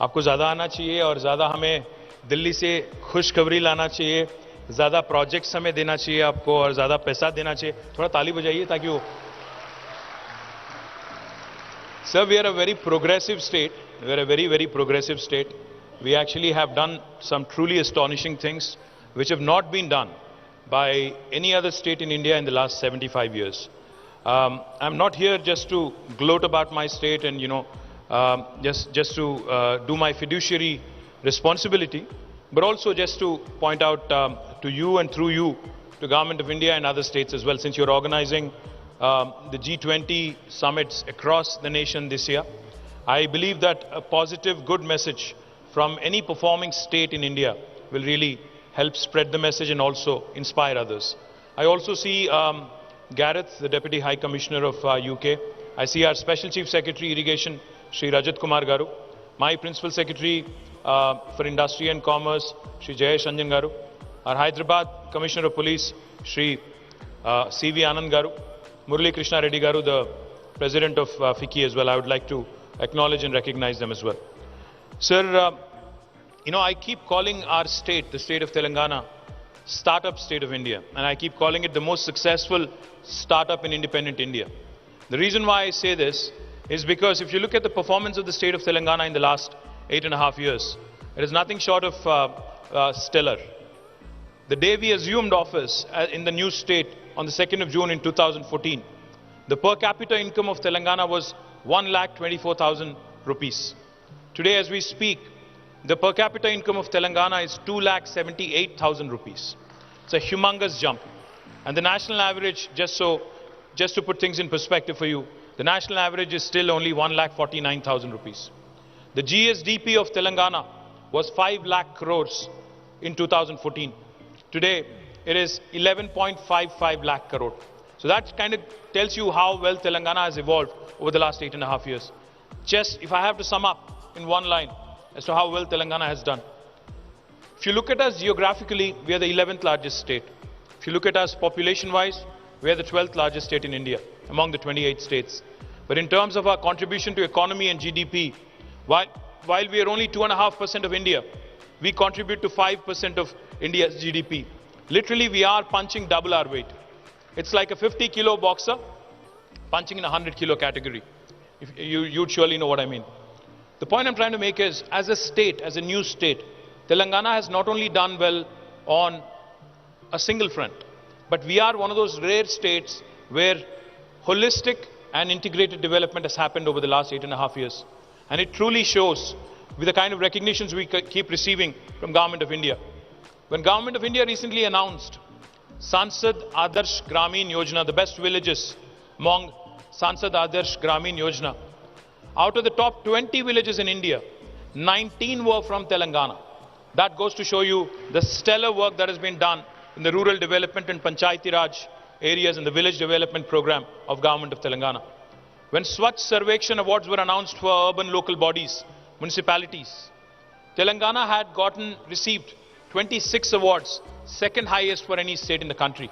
आपको ज़्यादा आना चाहिए और ज़्यादा हमें दिल्ली से खुशखबरी लाना चाहिए. ज़्यादा प्रोजेक्ट्स हमें देना चाहिए आपको और ज़्यादा पैसा देना चाहिए. थोड़ा ताली बजाइए ताकि वो. Sir, we are a very progressive state. We are a very, very progressive state. We actually have done some truly astonishing things which have not been done by any other state in India in the last 75 years. I'm not here just to gloat about my state and, just to do my fiduciary responsibility, but also just to point out to you and through you to Government of India and other states as well, since you're organizing the G20 summits across the nation this year. I believe that a positive, good message from any performing state in India will really help spread the message and also inspire others. I also see Gareth, the Deputy High Commissioner of UK. I see our Special Chief Secretary Irrigation, Shri Rajat Kumar Garu. My Principal Secretary for Industry and Commerce, Shri Jayesh Ranjan Garu. Our Hyderabad Commissioner of Police, Shri C.V. Anand Garu. Murali Krishna Reddy Garu, the President of FICCI as well. I would like to acknowledge and recognize them as well. Sir, I keep calling our state, the state of Telangana, startup state of India. And I keep calling it the most successful startup in independent India. The reason why I say this is because if you look at the performance of the state of Telangana in the last 8.5 years, it is nothing short of stellar. The day we assumed office in the new state on the 2nd of June in 2014, the per capita income of Telangana was 1,24,000 rupees. Today as we speak, the per capita income of Telangana is 2,78,000 rupees. It's a humongous jump. And the national average, just to put things in perspective for you, the national average is still only 1,49,000 rupees. The GSDP of Telangana was 5 lakh crores in 2014. Today, it is 11.55 lakh crore. So that kind of tells you how well Telangana has evolved over the last 8.5 years. Just if I have to sum up in one line as to how well Telangana has done. If you look at us geographically, we are the 11th largest state. If you look at us population-wise, we are the 12th largest state in India among the 28 states. But in terms of our contribution to economy and GDP, while we are only 2.5% of India, we contribute to 5% of India's GDP. Literally, we are punching double our weight. It's like a 50-kilo boxer punching in a 100-kilo category. You'd surely know what I mean. The point I'm trying to make is, as a state, as a new state, Telangana has not only done well on a single front, but we are one of those rare states where holistic and integrated development has happened over the last 8.5 years. And it truly shows with the kind of recognitions we keep receiving from Government of India. When Government of India recently announced Sansad Adarsh Gramin Yojana, the best villages among Sansad Adarsh Gramin Yojana, out of the top 20 villages in India, 19 were from Telangana. That goes to show you the stellar work that has been done in the rural development and Panchayati Raj areas and the village development program of Government of Telangana. When Swachh Sarvekshan awards were announced for urban local bodies, municipalities, Telangana had received 26 awards, second highest for any state in the country.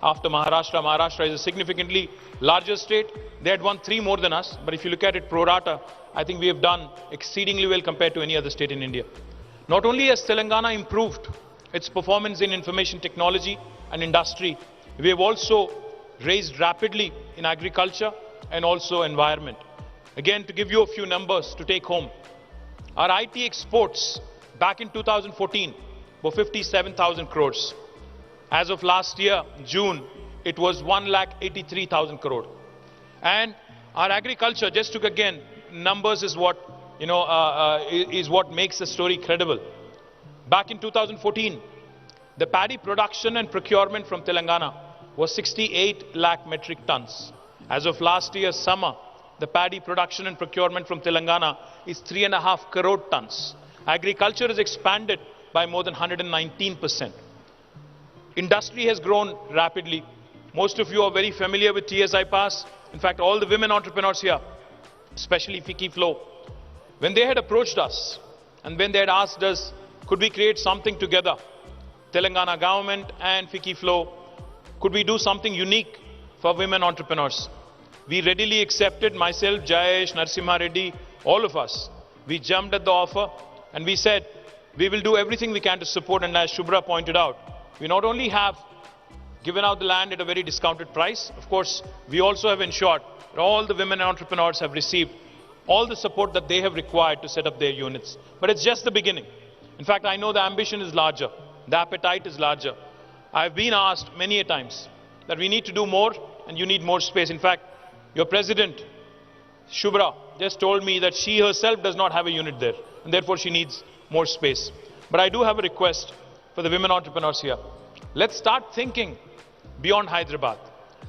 After Maharashtra, Maharashtra is a significantly larger state. They had won 3 more than us, but if you look at it pro rata, I think we have done exceedingly well compared to any other state in India. Not only has Telangana improved its performance in information technology and industry, we have also raised rapidly in agriculture and also environment. Again, to give you a few numbers to take home, our IT exports back in 2014 were 57,000 crores. As of last year, June, it was 1,83,000 crore. And our agriculture, just took again, numbers is what, is what makes the story credible. Back in 2014, the paddy production and procurement from Telangana was 68 lakh metric tons. As of last year's summer, the paddy production and procurement from Telangana is 3.5 crore tons. Agriculture has expanded by more than 119%. Industry has grown rapidly. Most of you are very familiar with TSI Pass. In fact, all the women entrepreneurs here, especially FLO, when they had approached us and when they had asked us, could we create something together, Telangana government and FLO, could we do something unique for women entrepreneurs? We readily accepted, myself, Jayesh, Narasimha Reddy, all of us. We jumped at the offer and we said, we will do everything we can to support. And as Shubhra pointed out, we not only have given out the land at a very discounted price, of course, we also have ensured that all the women entrepreneurs have received all the support that they have required to set up their units. But it's just the beginning. In fact, I know the ambition is larger. The appetite is larger. I've been asked many a times that we need to do more and you need more space. In fact, your president, Shubhra, just told me that she herself does not have a unit there and therefore she needs more space. But I do have a request for the women entrepreneurs here. Let's start thinking beyond Hyderabad.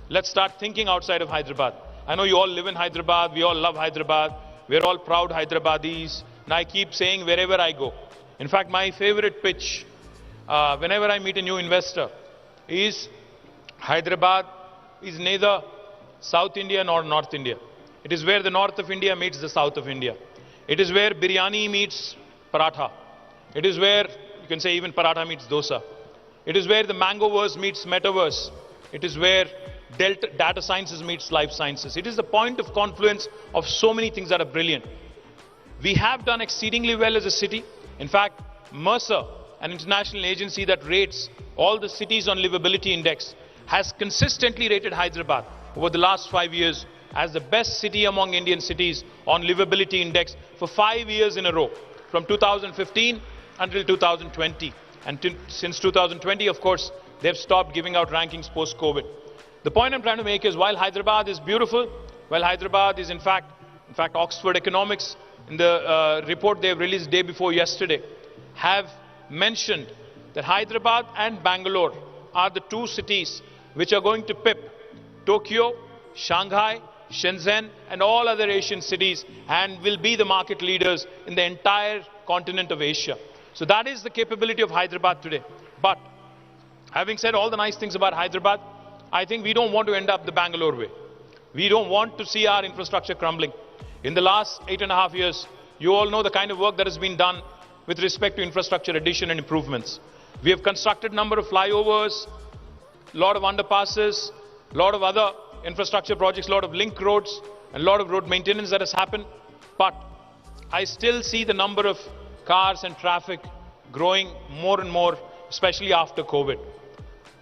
Let's start thinking outside of Hyderabad. I know you all live in Hyderabad, we all love Hyderabad, we're all proud Hyderabadis, and I keep saying wherever I go. In fact, my favorite pitch, whenever I meet a new investor, is Hyderabad is neither South India nor North India. It is where the north of India meets the south of India. It is where biryani meets paratha. It is where, you can say even paratha meets dosa. It is where the mangoverse meets metaverse. It is where data sciences meets life sciences. It is the point of confluence of so many things that are brilliant. We have done exceedingly well as a city. In fact, Mercer, an international agency that rates all the cities on livability index, has consistently rated Hyderabad over the last 5 years as the best city among Indian cities on livability index for 5 years in a row, from 2015 until 2020. And since 2020, of course, they've stopped giving out rankings post-COVID. The point I'm trying to make is, while Hyderabad is beautiful, while Hyderabad is in fact Oxford Economics, in the report they've released day before yesterday, have mentioned that Hyderabad and Bangalore are the 2 cities which are going to pip Tokyo, Shanghai, Shenzhen and all other Asian cities and will be the market leaders in the entire continent of Asia. So that is the capability of Hyderabad today. But having said all the nice things about Hyderabad, I think we don't want to end up the Bangalore way. We don't want to see our infrastructure crumbling. In the last 8.5 years, you all know the kind of work that has been done with respect to infrastructure addition and improvements. We have constructed a number of flyovers, a lot of underpasses, a lot of other infrastructure projects, a lot of link roads, and a lot of road maintenance that has happened. But I still see the number of cars and traffic growing more and more, especially after COVID.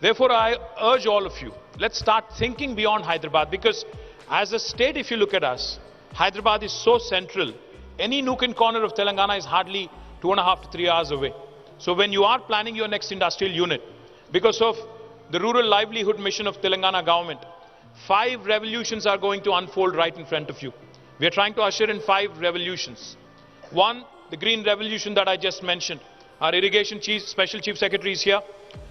Therefore, I urge all of you, let's start thinking beyond Hyderabad, because as a state, if you look at us, Hyderabad is so central. Any nook and corner of Telangana is hardly 2.5 to 3 hours away. So when you are planning your next industrial unit, because of the rural livelihood mission of Telangana government, 5 revolutions are going to unfold right in front of you. We are trying to usher in 5 revolutions. One, the green revolution that I just mentioned. Our irrigation chief, special chief secretary is here.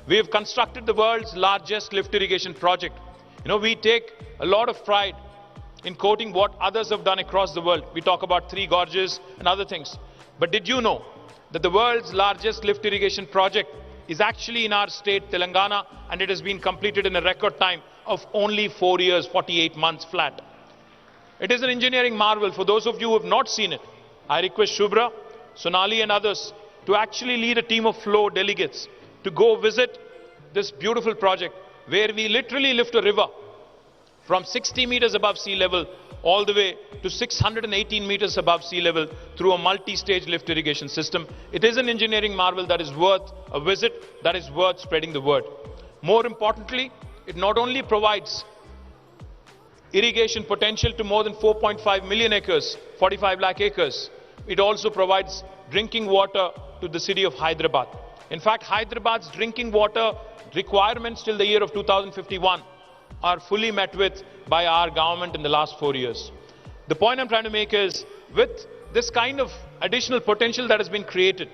We have constructed the world's largest lift irrigation project. You know, we take a lot of pride in quoting what others have done across the world. We talk about 3 gorges and other things. But did you know that the world's largest lift irrigation project is actually in our state, Telangana, and it has been completed in a record time of only 4 years, 48 months flat. It is an engineering marvel. For those of you who have not seen it, I request Shubhra, Sonali and others to actually lead a team of FLO delegates to go visit this beautiful project where we literally lift a river from 60 meters above sea level all the way to 618 meters above sea level through a multi-stage lift irrigation system. It is an engineering marvel that is worth a visit, that is worth spreading the word. More importantly, it not only provides irrigation potential to more than 4.5 million acres, 45 lakh acres, it also provides drinking water to the city of Hyderabad. In fact, Hyderabad's drinking water requirements till the year of 2051 are fully met with by our government in the last 4 years. The point I'm trying to make is, with this kind of additional potential that has been created,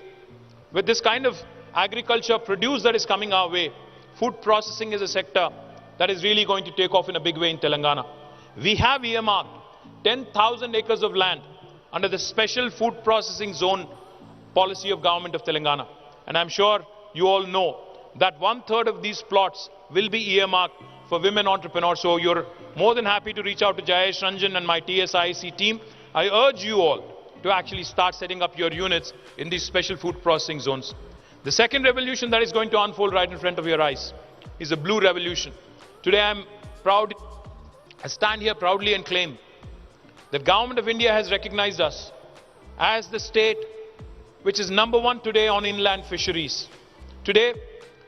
with this kind of agriculture produce that is coming our way, food processing is a sector that is really going to take off in a big way in Telangana. We have earmarked 10,000 acres of land under the special food processing zone policy of government of Telangana. And I'm sure you all know that 1/3 of these plots will be earmarked for women entrepreneurs. So you're more than happy to reach out to Jayesh Ranjan and my TSIC team. I urge you all to actually start setting up your units in these special food processing zones. The second revolution that is going to unfold right in front of your eyes is a blue revolution. Today I'm proud, I stand here proudly and claim that Government of India has recognized us as the state which is #1 today on inland fisheries. Today,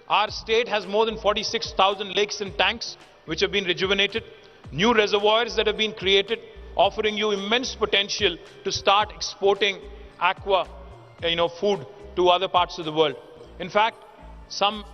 our state has more than 46,000 lakes and tanks which have been rejuvenated, new reservoirs that have been created, offering you immense potential to start exporting aqua, food to other parts of the world. In fact, some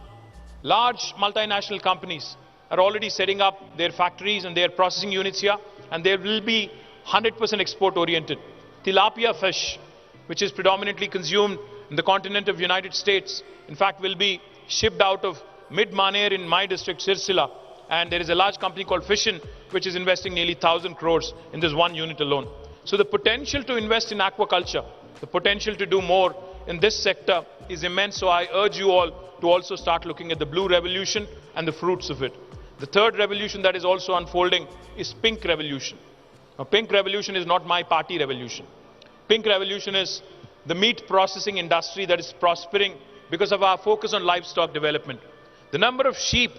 large multinational companies are already setting up their factories and their processing units here, and they will be 100% export-oriented. Tilapia fish, which is predominantly consumed in the continent of United States, in fact, will be shipped out of Mid-Maner in my district, Sirsila, and there is a large company called Fishin, which is investing nearly 1,000 crores in this one unit alone. So the potential to invest in aquaculture, the potential to do more in this sector is immense. So I urge you all to also start looking at the blue revolution and the fruits of it. The third revolution that is also unfolding is pink revolution. Now, pink revolution is not my party revolution. Pink revolution is the meat processing industry that is prospering because of our focus on livestock development. The number of sheep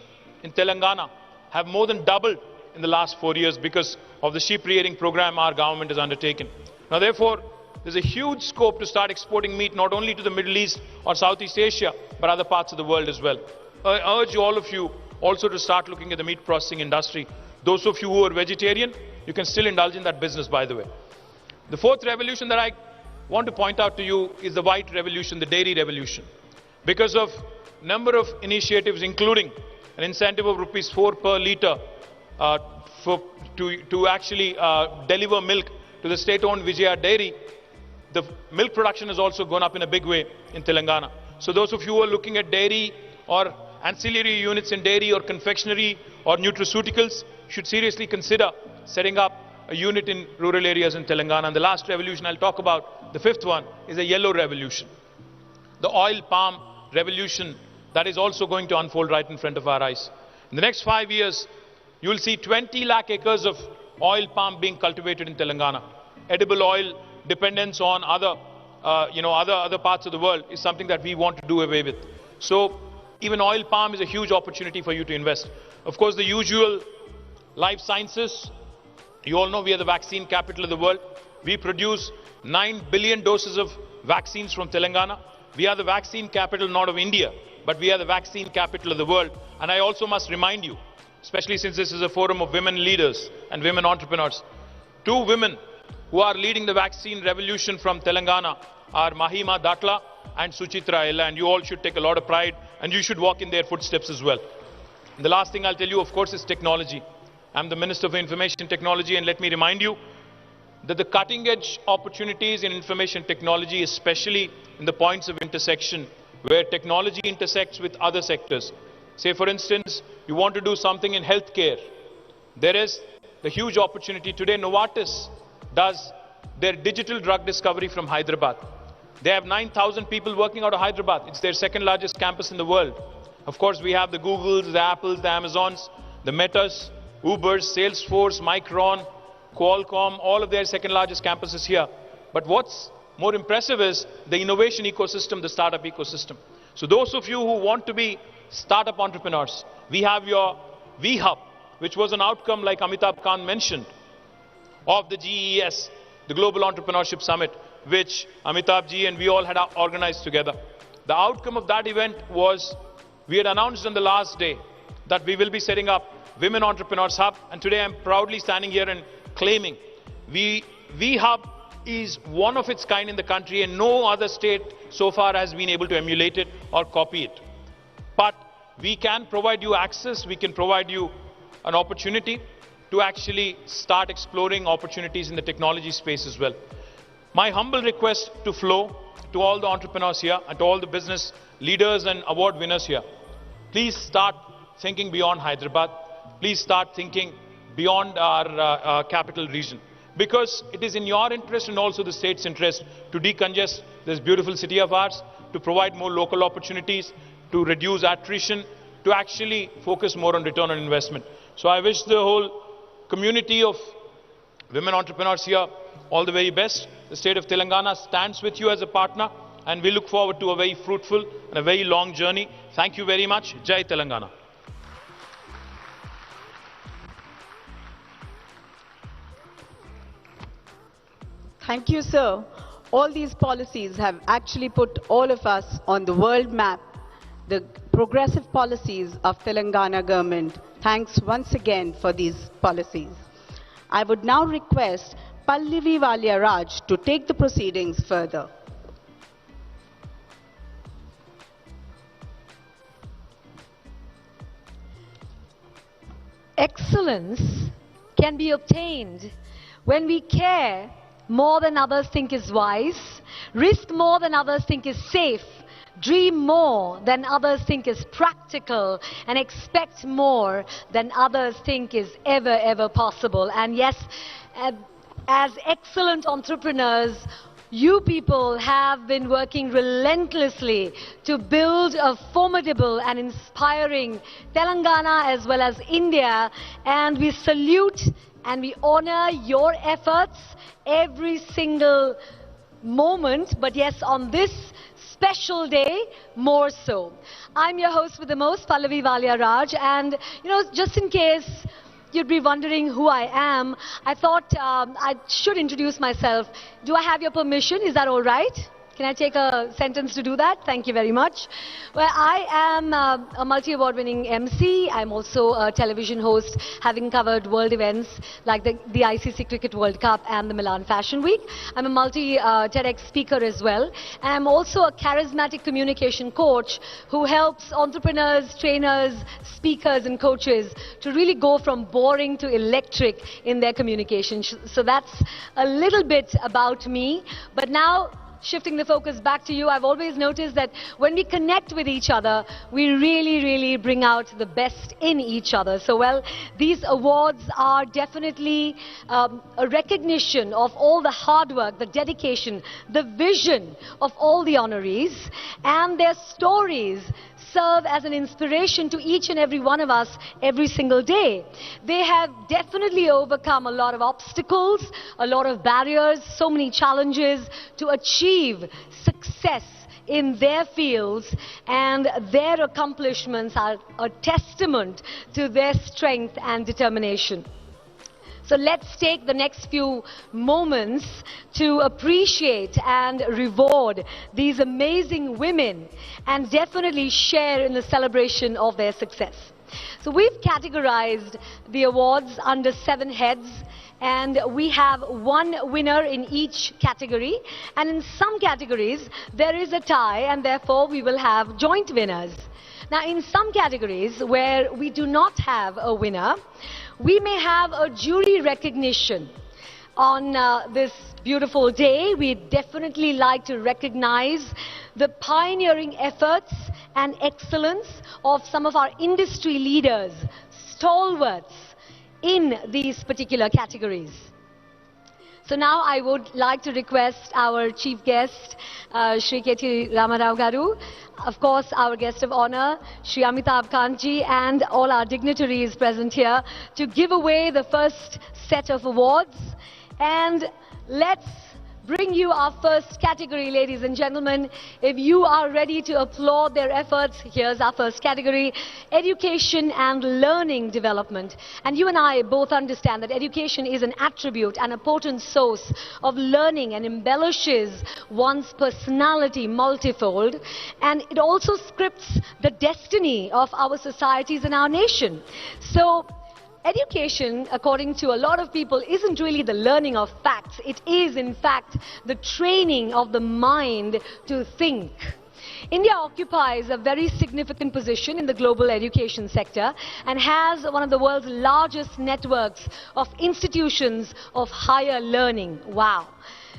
in Telangana have more than doubled in the last 4 years because of the sheep rearing program our government has undertaken. Now, therefore, there's a huge scope to start exporting meat not only to the Middle East or Southeast Asia, but other parts of the world as well. I urge all of you also to start looking at the meat processing industry. Those of you who are vegetarian, you can still indulge in that business, by the way. The fourth revolution that I want to point out to you is the white revolution, the dairy revolution. Because of number of initiatives, including an incentive of ₹4 per litre to actually deliver milk to the state-owned Vijaya Dairy, the milk production has also gone up in a big way in Telangana. So those of you who are looking at dairy or ancillary units in dairy or confectionery or nutraceuticals should seriously consider setting up a unit in rural areas in Telangana. And the last revolution I'll talk about, the fifth one, is a yellow revolution. The oil palm revolution that is also going to unfold right in front of our eyes. In the next 5 years, You will see 20 lakh acres of oil palm being cultivated in Telangana. Edible oil dependence on other parts of the world is something that we want to do away with. So even oil palm is a huge opportunity for you to invest. Of course, the usual life sciences. You all know we are the vaccine capital of the world. We produce 9 billion doses of vaccines from Telangana. We are the vaccine capital not of India, but we are the vaccine capital of the world. And I also must remind you, especially since this is a forum of women leaders and women entrepreneurs, 2 women who are leading the vaccine revolution from Telangana are Mahima Datla and Suchitra Ella, and you all should take a lot of pride and you should walk in their footsteps as well. And the last thing I'll tell you, of course, is technology. I'm the Minister for Information Technology, and let me remind you that the cutting-edge opportunities in information technology, especially in the points of intersection where technology intersects with other sectors. Say, for instance, you want to do something in healthcare. There is the huge opportunity today. Novartis does their digital drug discovery from Hyderabad. They have 9,000 people working out of Hyderabad. It's their second largest campus in the world. Of course, we have the Googles, the Apples, the Amazons, the Metas, Ubers, Salesforce, Micron, Qualcomm, all of their second largest campuses here. But what's more impressive is the innovation ecosystem, the startup ecosystem. So those of you who want to be startup entrepreneurs, we have your V-Hub, which was an outcome, like Amitabh Khan mentioned, of the GES, the Global Entrepreneurship Summit, which Amitabh ji and we all had organized together. The outcome of that event was, we had announced on the last day that we will be setting up Women Entrepreneurs Hub, and today I'm proudly standing here and claiming V-Hub is one of its kind in the country, and no other state so far has been able to emulate it or copy it. But we can provide you access, we can provide you an opportunity to actually start exploring opportunities in the technology space as well. My humble request to FLO, to all the entrepreneurs here, and to all the business leaders and award winners here, please start thinking beyond Hyderabad. Please start thinking beyond our capital region, because it is in your interest and also the state's interest to decongest this beautiful city of ours, to provide more local opportunities, to reduce attrition, to actually focus more on return on investment. So I wish the whole community of women entrepreneurs here all the very best. The state of Telangana stands with you as a partner, and we look forward to a very fruitful and a very long journey. Thank you very much. Jai Telangana. Thank you, sir. All these policies have actually put all of us on the world map. The progressive policies of Telangana government. Thanks once again for these policies. I would now request Pallavi Valia Raj to take the proceedings further. Excellence can be obtained when we care more than others think is wise, risk more than others think is safe, dream more than others think is practical, and expect more than others think is ever possible. And yes, as excellent entrepreneurs, you people have been working relentlessly to build a formidable and inspiring Telangana as well as India, and we salute and we honor your efforts every single moment, but yes, on this special day, more so. I'm your host with the most, Pallavi Valia Raj, and just in case you'd be wondering who I am, I thought I should introduce myself. Do I have your permission? Is that all right? Can I take a sentence to do that? Thank you very much. Well, I am a multi-award winning MC. I'm also a television host, having covered world events like the ICC Cricket World Cup and the Milan Fashion Week. I'm a multi-TEDx speaker as well. And I'm also a charismatic communication coach who helps entrepreneurs, trainers, speakers and coaches to really go from boring to electric in their communication. So that's a little bit about me. But now, shifting the focus back to you, I've always noticed that when we connect with each other, we really bring out the best in each other. So, well, these awards are definitely a recognition of all the hard work, the dedication, the vision of all the honorees, and their stories serve as an inspiration to each and every one of us every single day. They have definitely overcome a lot of obstacles, a lot of barriers, so many challenges to achieve success in their fields, and their accomplishments are a testament to their strength and determination. So let's take the next few moments to appreciate and reward these amazing women and definitely share in the celebration of their success. So we've categorized the awards under 7 heads, and we have one winner in each category, and in some categories there is a tie, and therefore we will have joint winners. Now, in some categories where we do not have a winner, we may have a jury recognition. On this beautiful day, we definitely like to recognize the pioneering efforts and excellence of some of our industry leaders, stalwarts in these particular categories. So now I would like to request our chief guest, Shri KT Ramarao Garu, of course our guest of honor, Shri Amitabh Kanji, and all our dignitaries present here to give away the first set of awards. And let's bring you our first category, ladies and gentlemen. If you are ready to applaud their efforts, here's our first category: education and learning development. And you and I both understand that education is an attribute and a potent source of learning and embellishes one's personality multifold. And it also scripts the destiny of our societies and our nation. So, education, according to a lot of people, isn't really the learning of facts. It is, in fact, the training of the mind to think. India occupies a very significant position in the global education sector and has one of the world's largest networks of institutions of higher learning. Wow.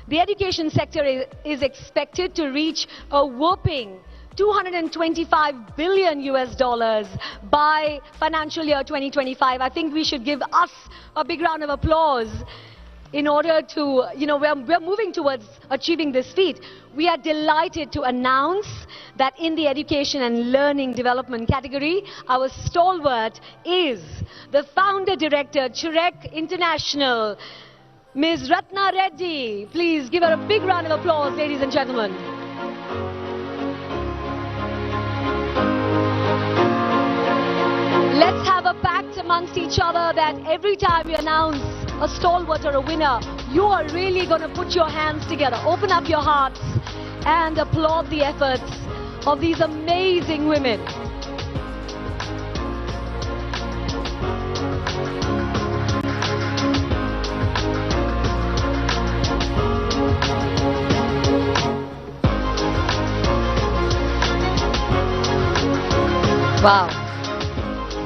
The education sector is expected to reach a whopping $225 billion by financial year 2025. I think we should give us a big round of applause in order to, we're moving towards achieving this feat. We are delighted to announce that in the education and learning development category, our stalwart is the founder director, Churek International, Ms. Ratna Reddy. Please give her a big round of applause, ladies and gentlemen. Let's have a pact amongst each other that every time we announce a stalwart or a winner, you are really going to put your hands together, open up your hearts, and applaud the efforts of these amazing women. Wow.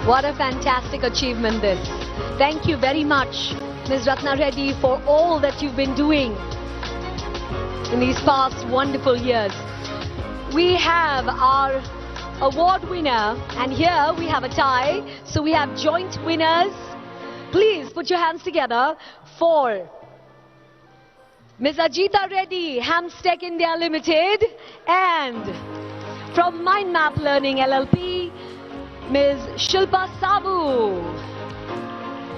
What a fantastic achievement this. Thank you very much, Ms. Ratna Reddy, for all that you've been doing in these past wonderful years. We have our award winner, and here we have a tie. So we have joint winners. Please put your hands together for Ms. Ajita Reddy, Hamstech India Limited, and from Mind Map Learning LLP, Ms. Shilpa Sabu.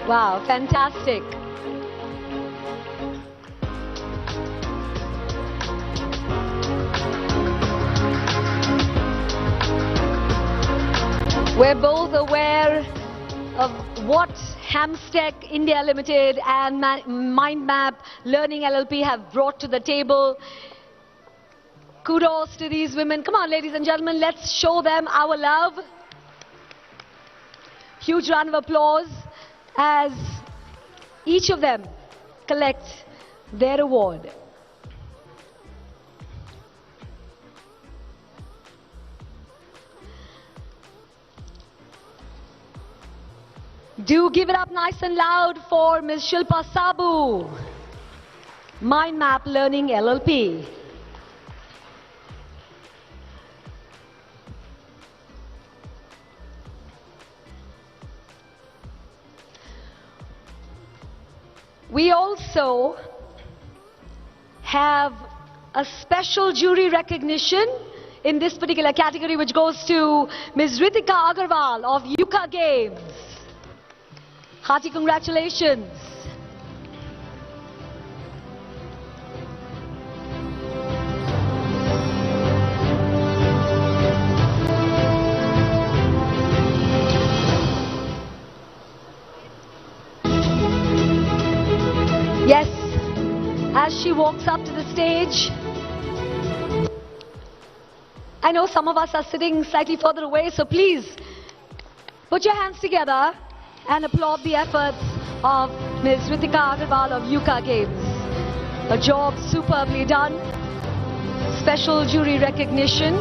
Wow, fantastic. We're both aware of what Hamstech India Limited and Mind Map Learning LLP have brought to the table. Kudos to these women. Come on, ladies and gentlemen, let's show them our love. Huge round of applause as each of them collect their award. Do give it up nice and loud for Ms. Shilpa Sabu, Mind Map Learning LLP. We also have a special jury recognition in this particular category, which goes to Ms. Ritika Agarwal of Yuka Games. Hearty congratulations. Yes, as she walks up to the stage, I know some of us are sitting slightly further away, so please put your hands together and applaud the efforts of Ms. Ritika Agarwal of Yuka Games. A job superbly done. Special jury recognition.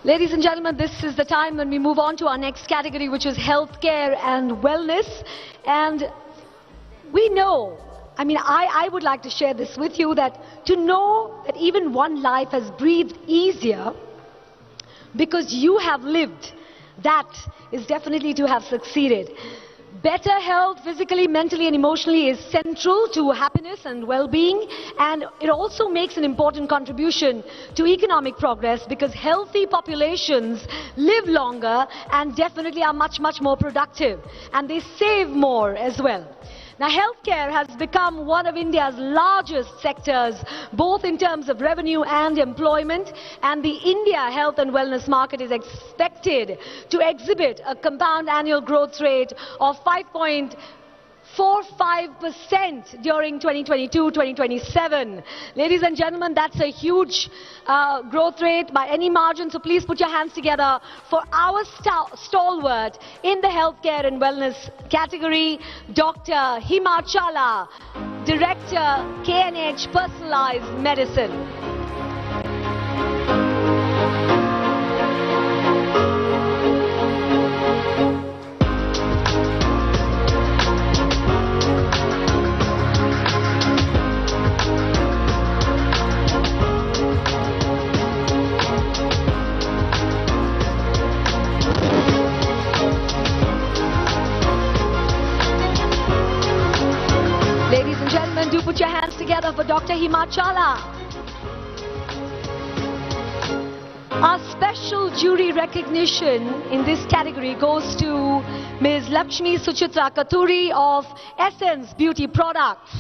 Ladies and gentlemen, this is the time when we move on to our next category, which is healthcare and wellness. And we know, I would like to share this with you, that to know that even one life has breathed easier because you have lived, that is definitely to have succeeded. Better health, physically, mentally and emotionally, is central to happiness and well-being, and it also makes an important contribution to economic progress because healthy populations live longer and definitely are much, much more productive, and they save more as well. Now, healthcare has become one of India's largest sectors, both in terms of revenue and employment, and the India health and wellness market is expected to exhibit a compound annual growth rate of 5.45% during 2022-2027. Ladies and gentlemen, that's a huge growth rate by any margin, so please put your hands together for our stalwart in the healthcare and wellness category, Dr. Himachala, Director, KNH Personalized Medicine. Ladies and gentlemen, do put your hands together for Dr. Himachala. Our special jury recognition in this category goes to Ms. Lakshmi Suchitra Katuri of Essence Beauty Products.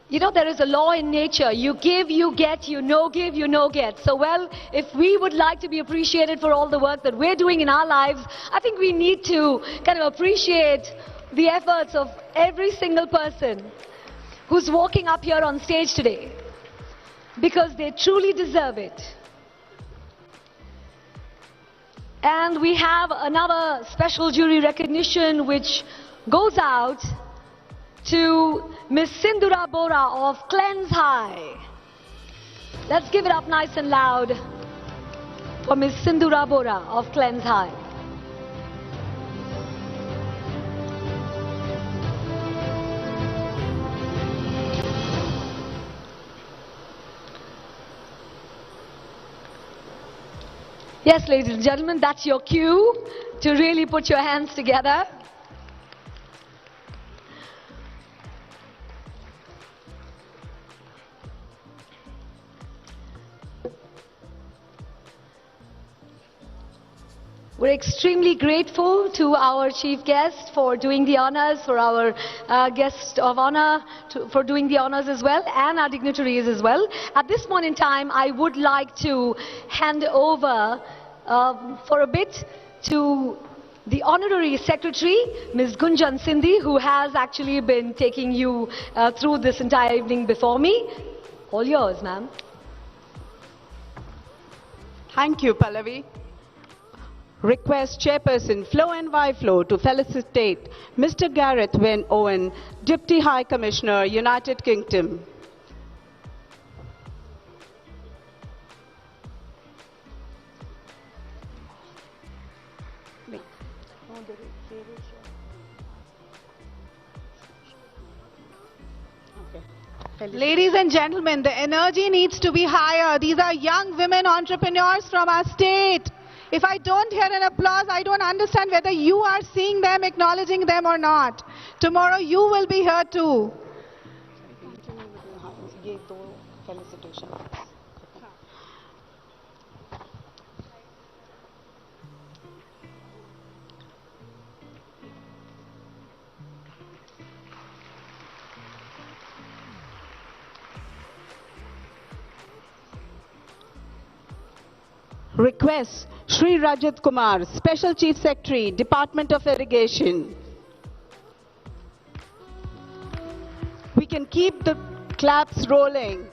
You know, there is a law in nature. You give, you get, you no give, you no get. So, well, if we would like to be appreciated for all the work that we're doing in our lives, I think we need to kind of appreciate the efforts of every single person who's walking up here on stage today, because they truly deserve it. And we have another special jury recognition which goes out to Miss Sindhura Bora of Cleanse High. Let's give it up nice and loud for Miss Sindhura Bora of Cleanse High. Yes, ladies and gentlemen, that's your cue to really put your hands together. We're extremely grateful to our chief guest for doing the honors, for our guest of honor for doing the honors as well, and our dignitaries as well. At this point in time, I would like to hand over for a bit to the Honorary Secretary, Ms. Gunjan Sindhi, who has actually been taking you through this entire evening before me. All yours, ma'am. Thank you, Pallavi. Request Chairperson FLO and FLO to felicitate Mr. Gareth Wynne Owen, Deputy High Commissioner, United Kingdom. Ladies and gentlemen, the energy needs to be higher. These are young women entrepreneurs from our state. If I don't hear an applause, I don't understand whether you are seeing them, acknowledging them or not. Tomorrow you will be here too. Request Shri Rajat Kumar, Special Chief Secretary, Department of Irrigation. We can keep the claps rolling.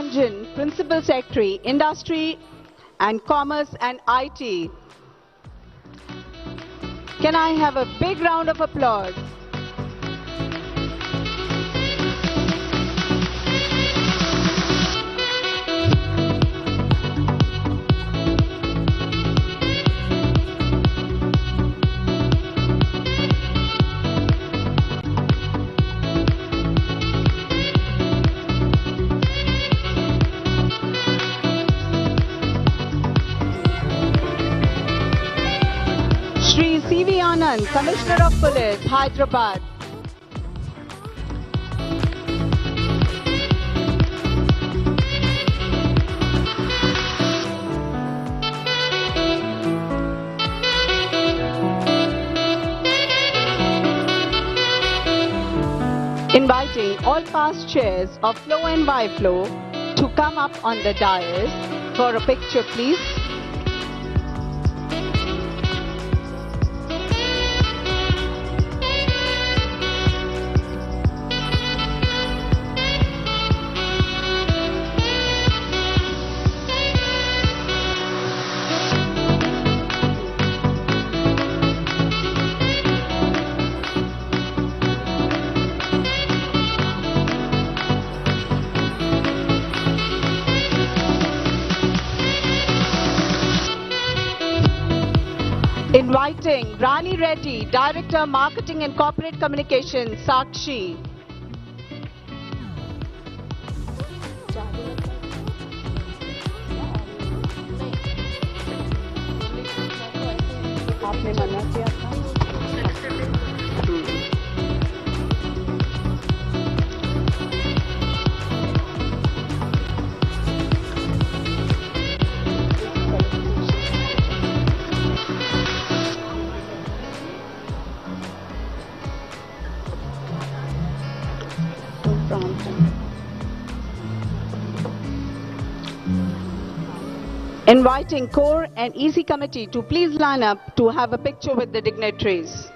Ranjan, Principal Secretary, Industry and Commerce and IT. Can I have a big round of applause? Commissioner of Police, Hyderabad. Inviting all past chairs of FLO and YFLO to come up on the dais for a picture, please. Inviting Rani Reddy, Director, Marketing and Corporate Communications, Sakshi. आपने मना किया था? Inviting Core and EC Committee to please line up to have a picture with the dignitaries.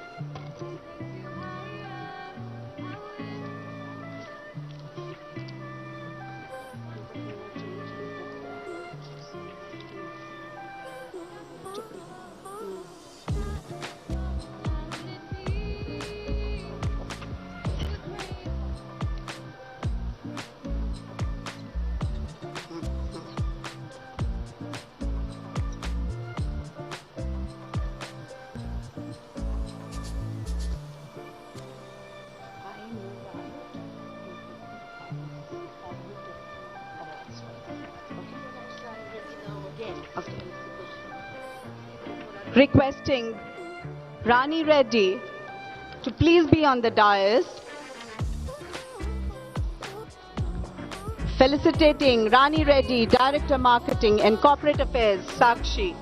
Requesting Rani Reddy to please be on the dais. Felicitating Rani Reddy, Director Marketing and Corporate Affairs, Sakshi.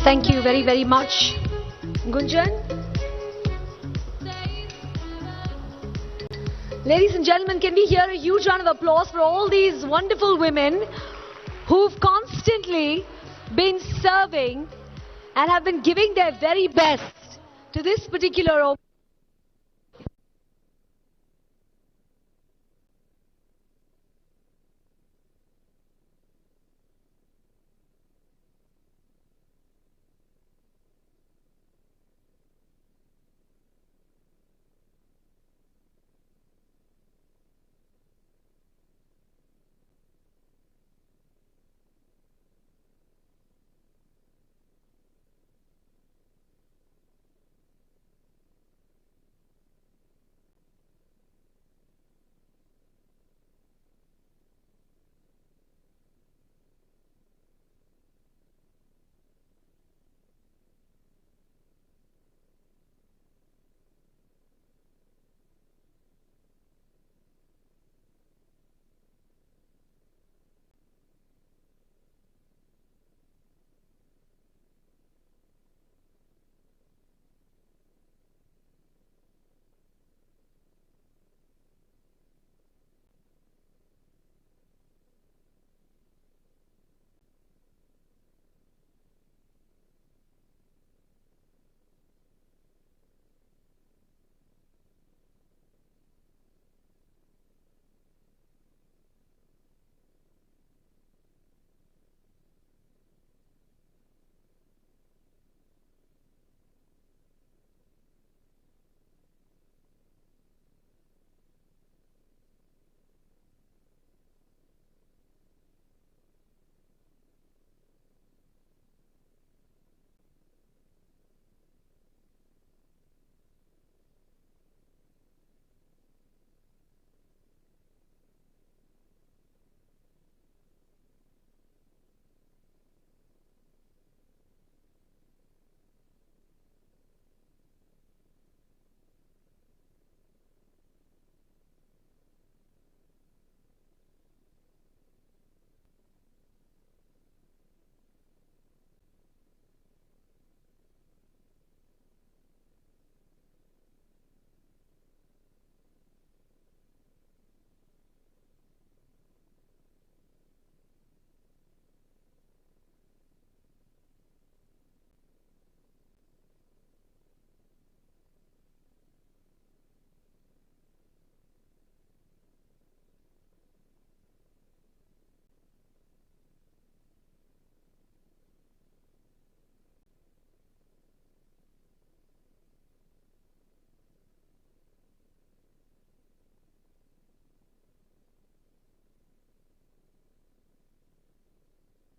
Thank you very, very much. Gunjan? Ladies and gentlemen, can we hear a huge round of applause for all these wonderful women who've constantly been serving and have been giving their very best to this particular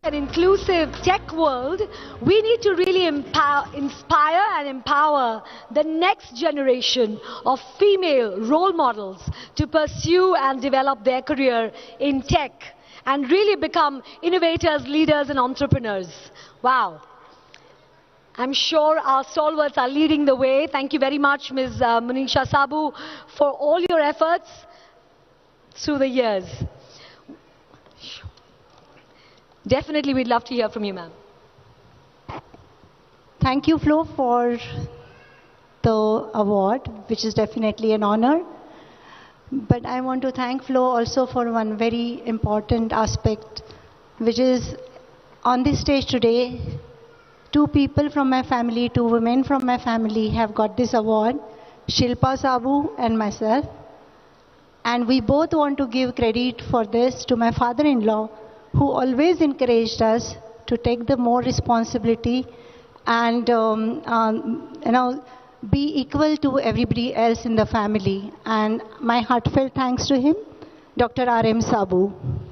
an inclusive tech world, we need to really inspire and empower the next generation of female role models to pursue and develop their career in tech and really become innovators, leaders and entrepreneurs. Wow. I'm sure our stalwarts are leading the way. Thank you very much, Ms. Munisha Sabu, for all your efforts through the years. Definitely, we'd love to hear from you, ma'am. Thank you, Flo, for the award, which is definitely an honor. But I want to thank Flo also for one very important aspect, which is on this stage today, two people from my family, two women from my family have got this award, Shilpa Sabu and myself. And we both want to give credit for this to my father-in-law, who always encouraged us to take the more responsibility and be equal to everybody else in the family. And my heartfelt thanks to him, Dr. R.M. Sabu.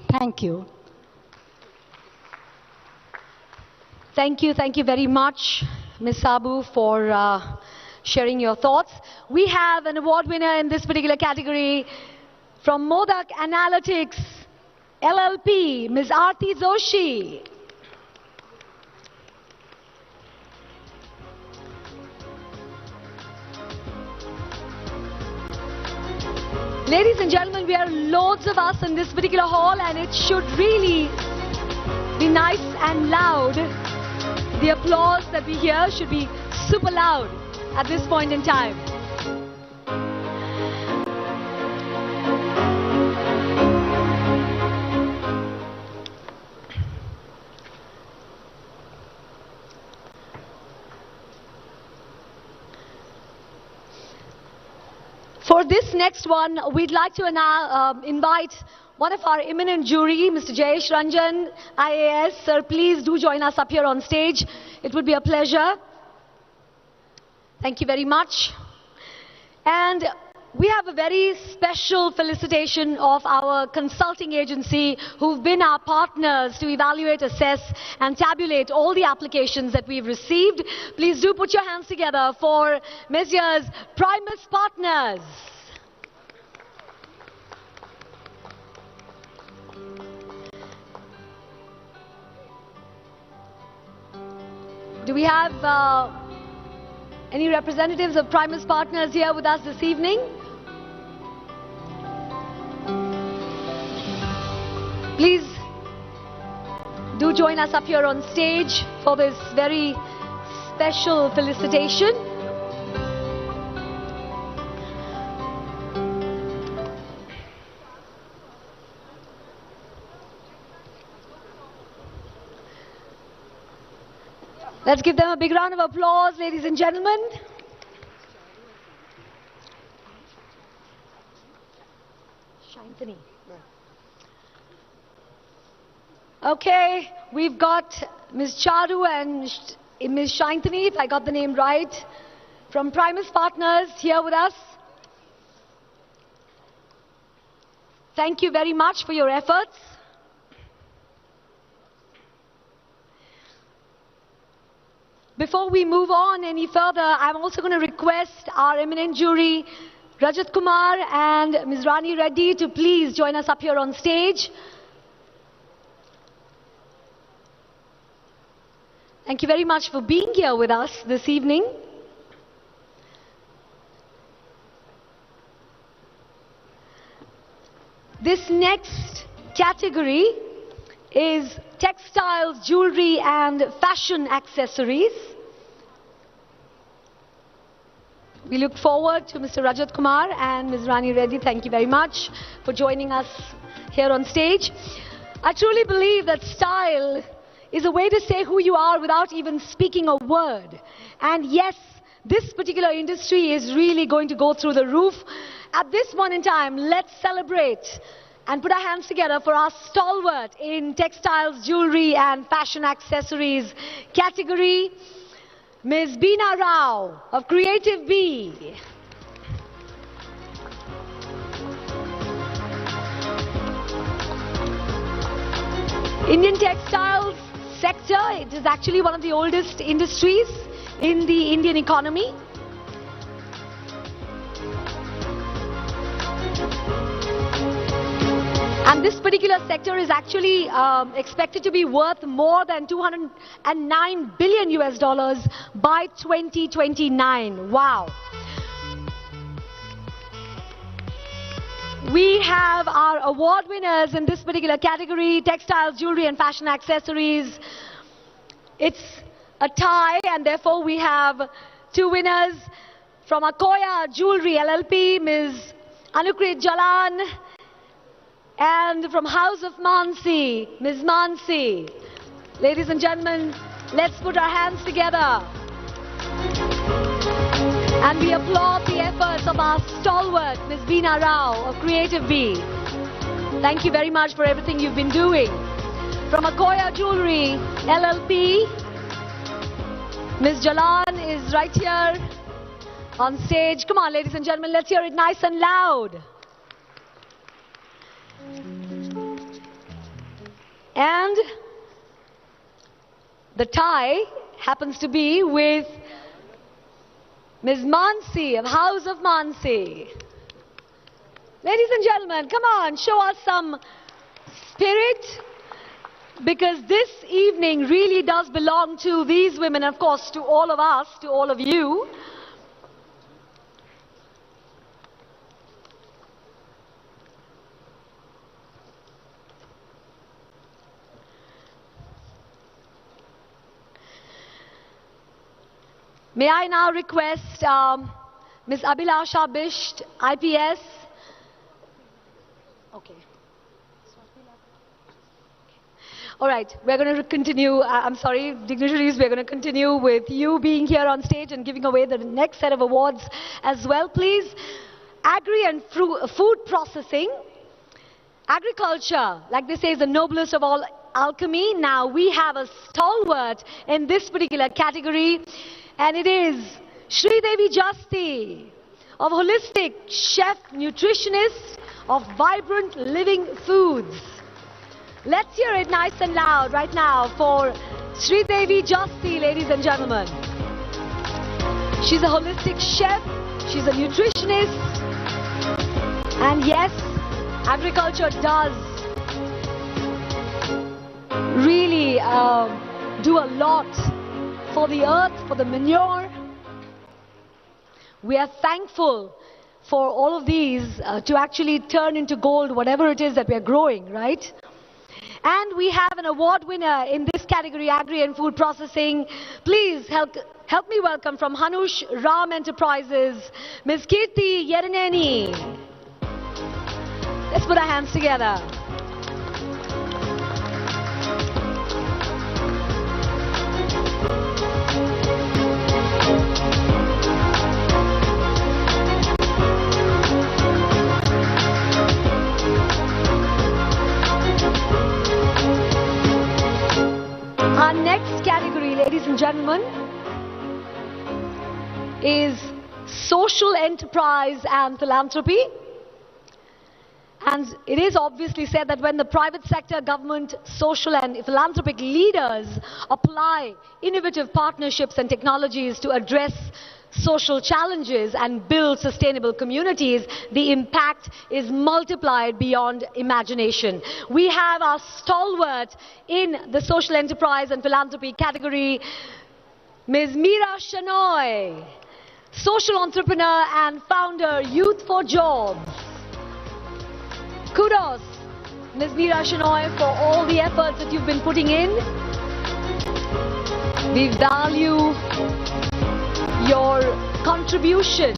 Thank you. Thank you very much, Ms. Sabu, for sharing your thoughts. We have an award winner in this particular category from Modak Analytics LLP, Ms. Aarti Joshi. Ladies and gentlemen, we are loads of us in this particular hall and it should really be nice and loud. The applause that we hear should be super loud at this point in time. For this next one, we'd like to now invite one of our eminent jury, Mr. Jayesh Ranjan, IAS. Sir, please do join us up here on stage. It would be a pleasure. Thank you very much. And we have a very special felicitation of our consulting agency who've been our partners to evaluate, assess and tabulate all the applications that we've received. Please do put your hands together for Messrs. Primus Partners. Do we have any representatives of Primus Partners here with us this evening? Please do join us up here on stage for this very special felicitation. Let's give them a big round of applause, ladies and gentlemen. Shantani. Okay, we've got Ms. Charu and Ms. Shantani, if I got the name right, from Primus Partners here with us. Thank you very much for your efforts. Before we move on any further, I'm also going to request our eminent jury, Rajat Kumar and Ms. Rani Reddy, to please join us up here on stage. Thank you very much for being here with us this evening. This next category is textiles, jewelry and fashion accessories. We look forward to Mr. Rajat Kumar and Ms. Rani Reddy. Thank you very much for joining us here on stage. I truly believe that style is a way to say who you are without even speaking a word. And yes, this particular industry is really going to go through the roof. At this point in time, let's celebrate and put our hands together for our stalwart in textiles, jewelry and fashion accessories category, Ms. Beena Rao of Creative Bee. Indian textiles sector, it is actually one of the oldest industries in the Indian economy. And this particular sector is actually expected to be worth more than $209 billion US by 2029. Wow. We have our award winners in this particular category, textiles, jewelry and fashion accessories. It's a tie and therefore we have two winners from Akoya Jewelry LLP, Ms. Anukrit Jalan, and from House of Mansi, Ms. Mansi. Ladies and gentlemen, let's put our hands together. And we applaud the efforts of our stalwart, Ms. Beena Rao of Creative Bee. Thank you very much for everything you've been doing. From Akoya Jewelry LLP, Ms. Jalan is right here on stage. Come on, ladies and gentlemen, let's hear it nice and loud. And the tie happens to be with Ms. Mansi of House of Mansi. Ladies and gentlemen, come on, show us some spirit, because this evening really does belong to these women, of course, to all of us, to all of you. May I now request Ms. Abhilasha Bisht, IPS. Okay. All right, we're going to continue. I'm sorry, dignitaries, we're going to continue with you being here on stage and giving away the next set of awards as well, please. Agri and food processing. Agriculture, like they say, is the noblest of all alchemy. Now we have a stalwart in this particular category, and it is Sridevi Jasti, of holistic chef nutritionist of vibrant living foods. Let's hear it nice and loud right now for Sridevi Jasti, ladies and gentlemen. She's a holistic chef, she's a nutritionist, and yes, agriculture does really do a lot for the earth, for the manure. We are thankful for all of these to actually turn into gold, whatever it is that we are growing, right? And we have an award winner in this category, Agri and Food Processing. Please help me welcome from Hanush Ram Enterprises, Ms. Kirti Yeraneni. Let's put our hands together. Our next category, ladies and gentlemen, is social enterprise and philanthropy. And it is obviously said that when the private sector, government, social and philanthropic leaders apply innovative partnerships and technologies to address social challenges and build sustainable communities, the impact is multiplied beyond imagination. We have our stalwart in the social enterprise and philanthropy category, Ms. Meera Shenoy, social entrepreneur and founder, Youth for Jobs. Kudos, Ms. Meera Shenoy, for all the efforts that you've been putting in. We value your contribution.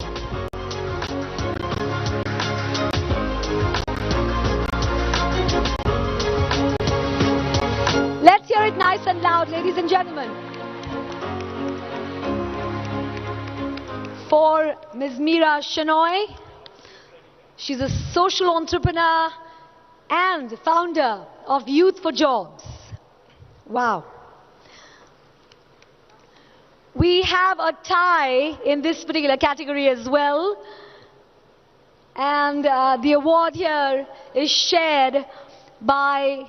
Let's hear it nice and loud, ladies and gentlemen, for Ms. Meera Shenoy. She's a social entrepreneur and founder of Youth for Jobs. Wow. We have a tie in this particular category as well. And the award here is shared by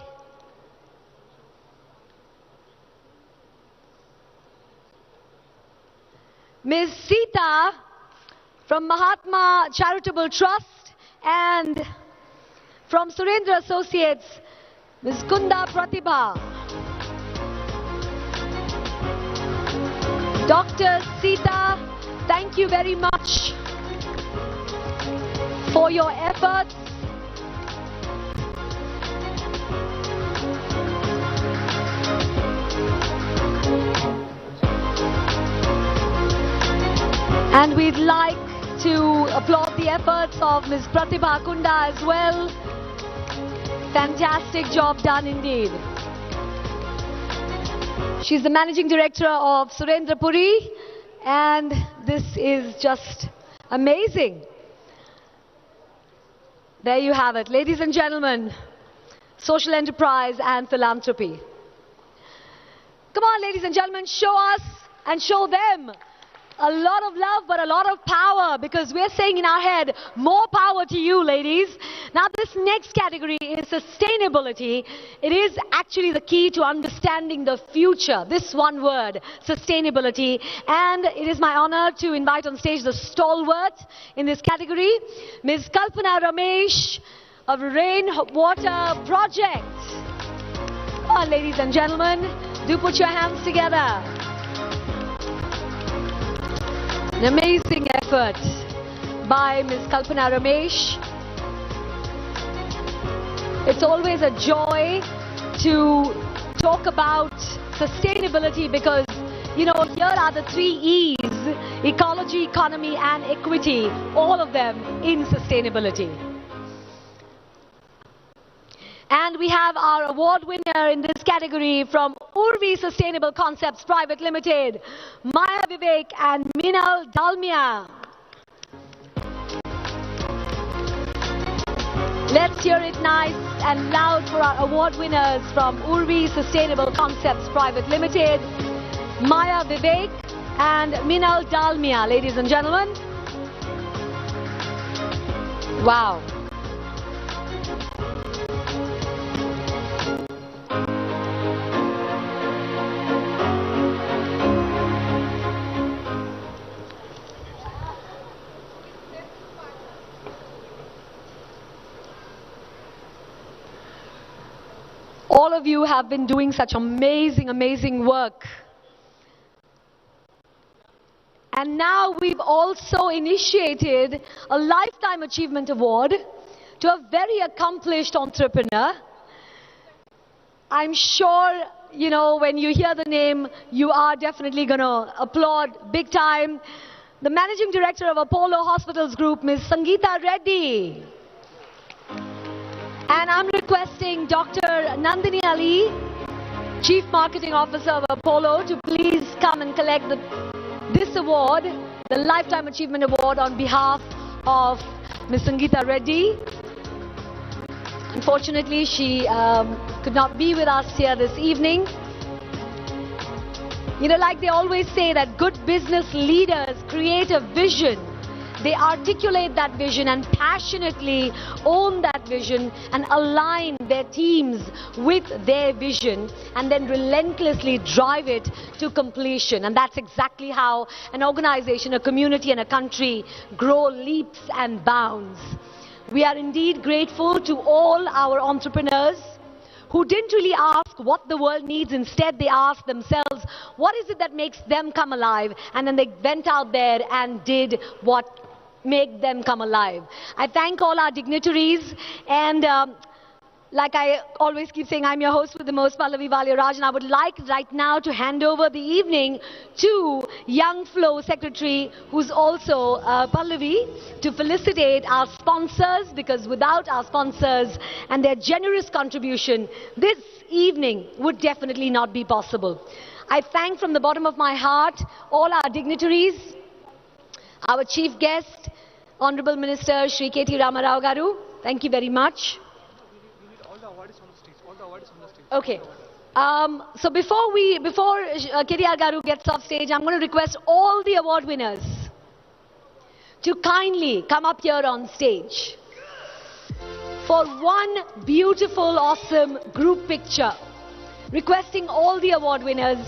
Ms. Sita from Mahatma Charitable Trust, and from Surendra Associates, Ms. Kunda Pratibha. Dr. Sita, thank you very much for your efforts. And we'd like to applaud the efforts of Ms. Pratibha Kunda as well. Fantastic job done indeed. She's the Managing Director of Surendra Puri, and this is just amazing. There you have it, ladies and gentlemen, social enterprise and philanthropy. Come on, ladies and gentlemen, show us and show them a lot of love, but a lot of power, because we're saying in our head, more power to you, ladies. Now, this next category is sustainability. It is actually the key to understanding the future. This one word, sustainability. And it is my honor to invite on stage the stalwart in this category, Ms. Kalpana Ramesh of Rainwater Project. Come on, ladies and gentlemen, do put your hands together. An amazing effort by Ms. Kalpana Ramesh. It's always a joy to talk about sustainability because, you know, here are the 3 E's: ecology, economy, and equity, all of them in sustainability. And we have our award winner in this category from Urvi Sustainable Concepts Private Limited, Maya Vivek and Minal Dalmia. Let's hear it nice and loud for our award winners from Urvi Sustainable Concepts Private Limited, Maya Vivek and Minal Dalmia, ladies and gentlemen. Wow. All of you have been doing such amazing, amazing work. And now we've also initiated a Lifetime Achievement Award to a very accomplished entrepreneur. I'm sure, you know, when you hear the name, you are definitely going to applaud big time. The Managing Director of Apollo Hospitals Group, Ms. Sangeeta Reddy. And I'm requesting Dr. Nandini Ali, Chief Marketing Officer of Apollo, to please come and collect this award, the Lifetime Achievement Award, on behalf of Ms. Sangeeta Reddy. Unfortunately, she could not be with us here this evening. You know, like they always say, that good business leaders create a vision. They articulate that vision and passionately own that vision and align their teams with their vision and then relentlessly drive it to completion. And that's exactly how an organization, a community, and a country grow leaps and bounds. We are indeed grateful to all our entrepreneurs who didn't really ask what the world needs. Instead, they asked themselves, what is it that makes them come alive? And then they went out there and did what make them come alive. I thank all our dignitaries, and like I always keep saying, I'm your host with the most, Pallavi Valyaraj, and I would like right now to hand over the evening to Young FLO Secretary, who's also Pallavi, to felicitate our sponsors, because without our sponsors and their generous contribution, this evening would definitely not be possible. I thank from the bottom of my heart all our dignitaries, our chief guest, Honorable Minister Shri KT Ramarao Garu. Thank you very much. Okay. So before KTR Garu gets off stage, I'm going to request all the award winners to kindly come up here on stage for one beautiful, awesome group picture. Requesting all the award winners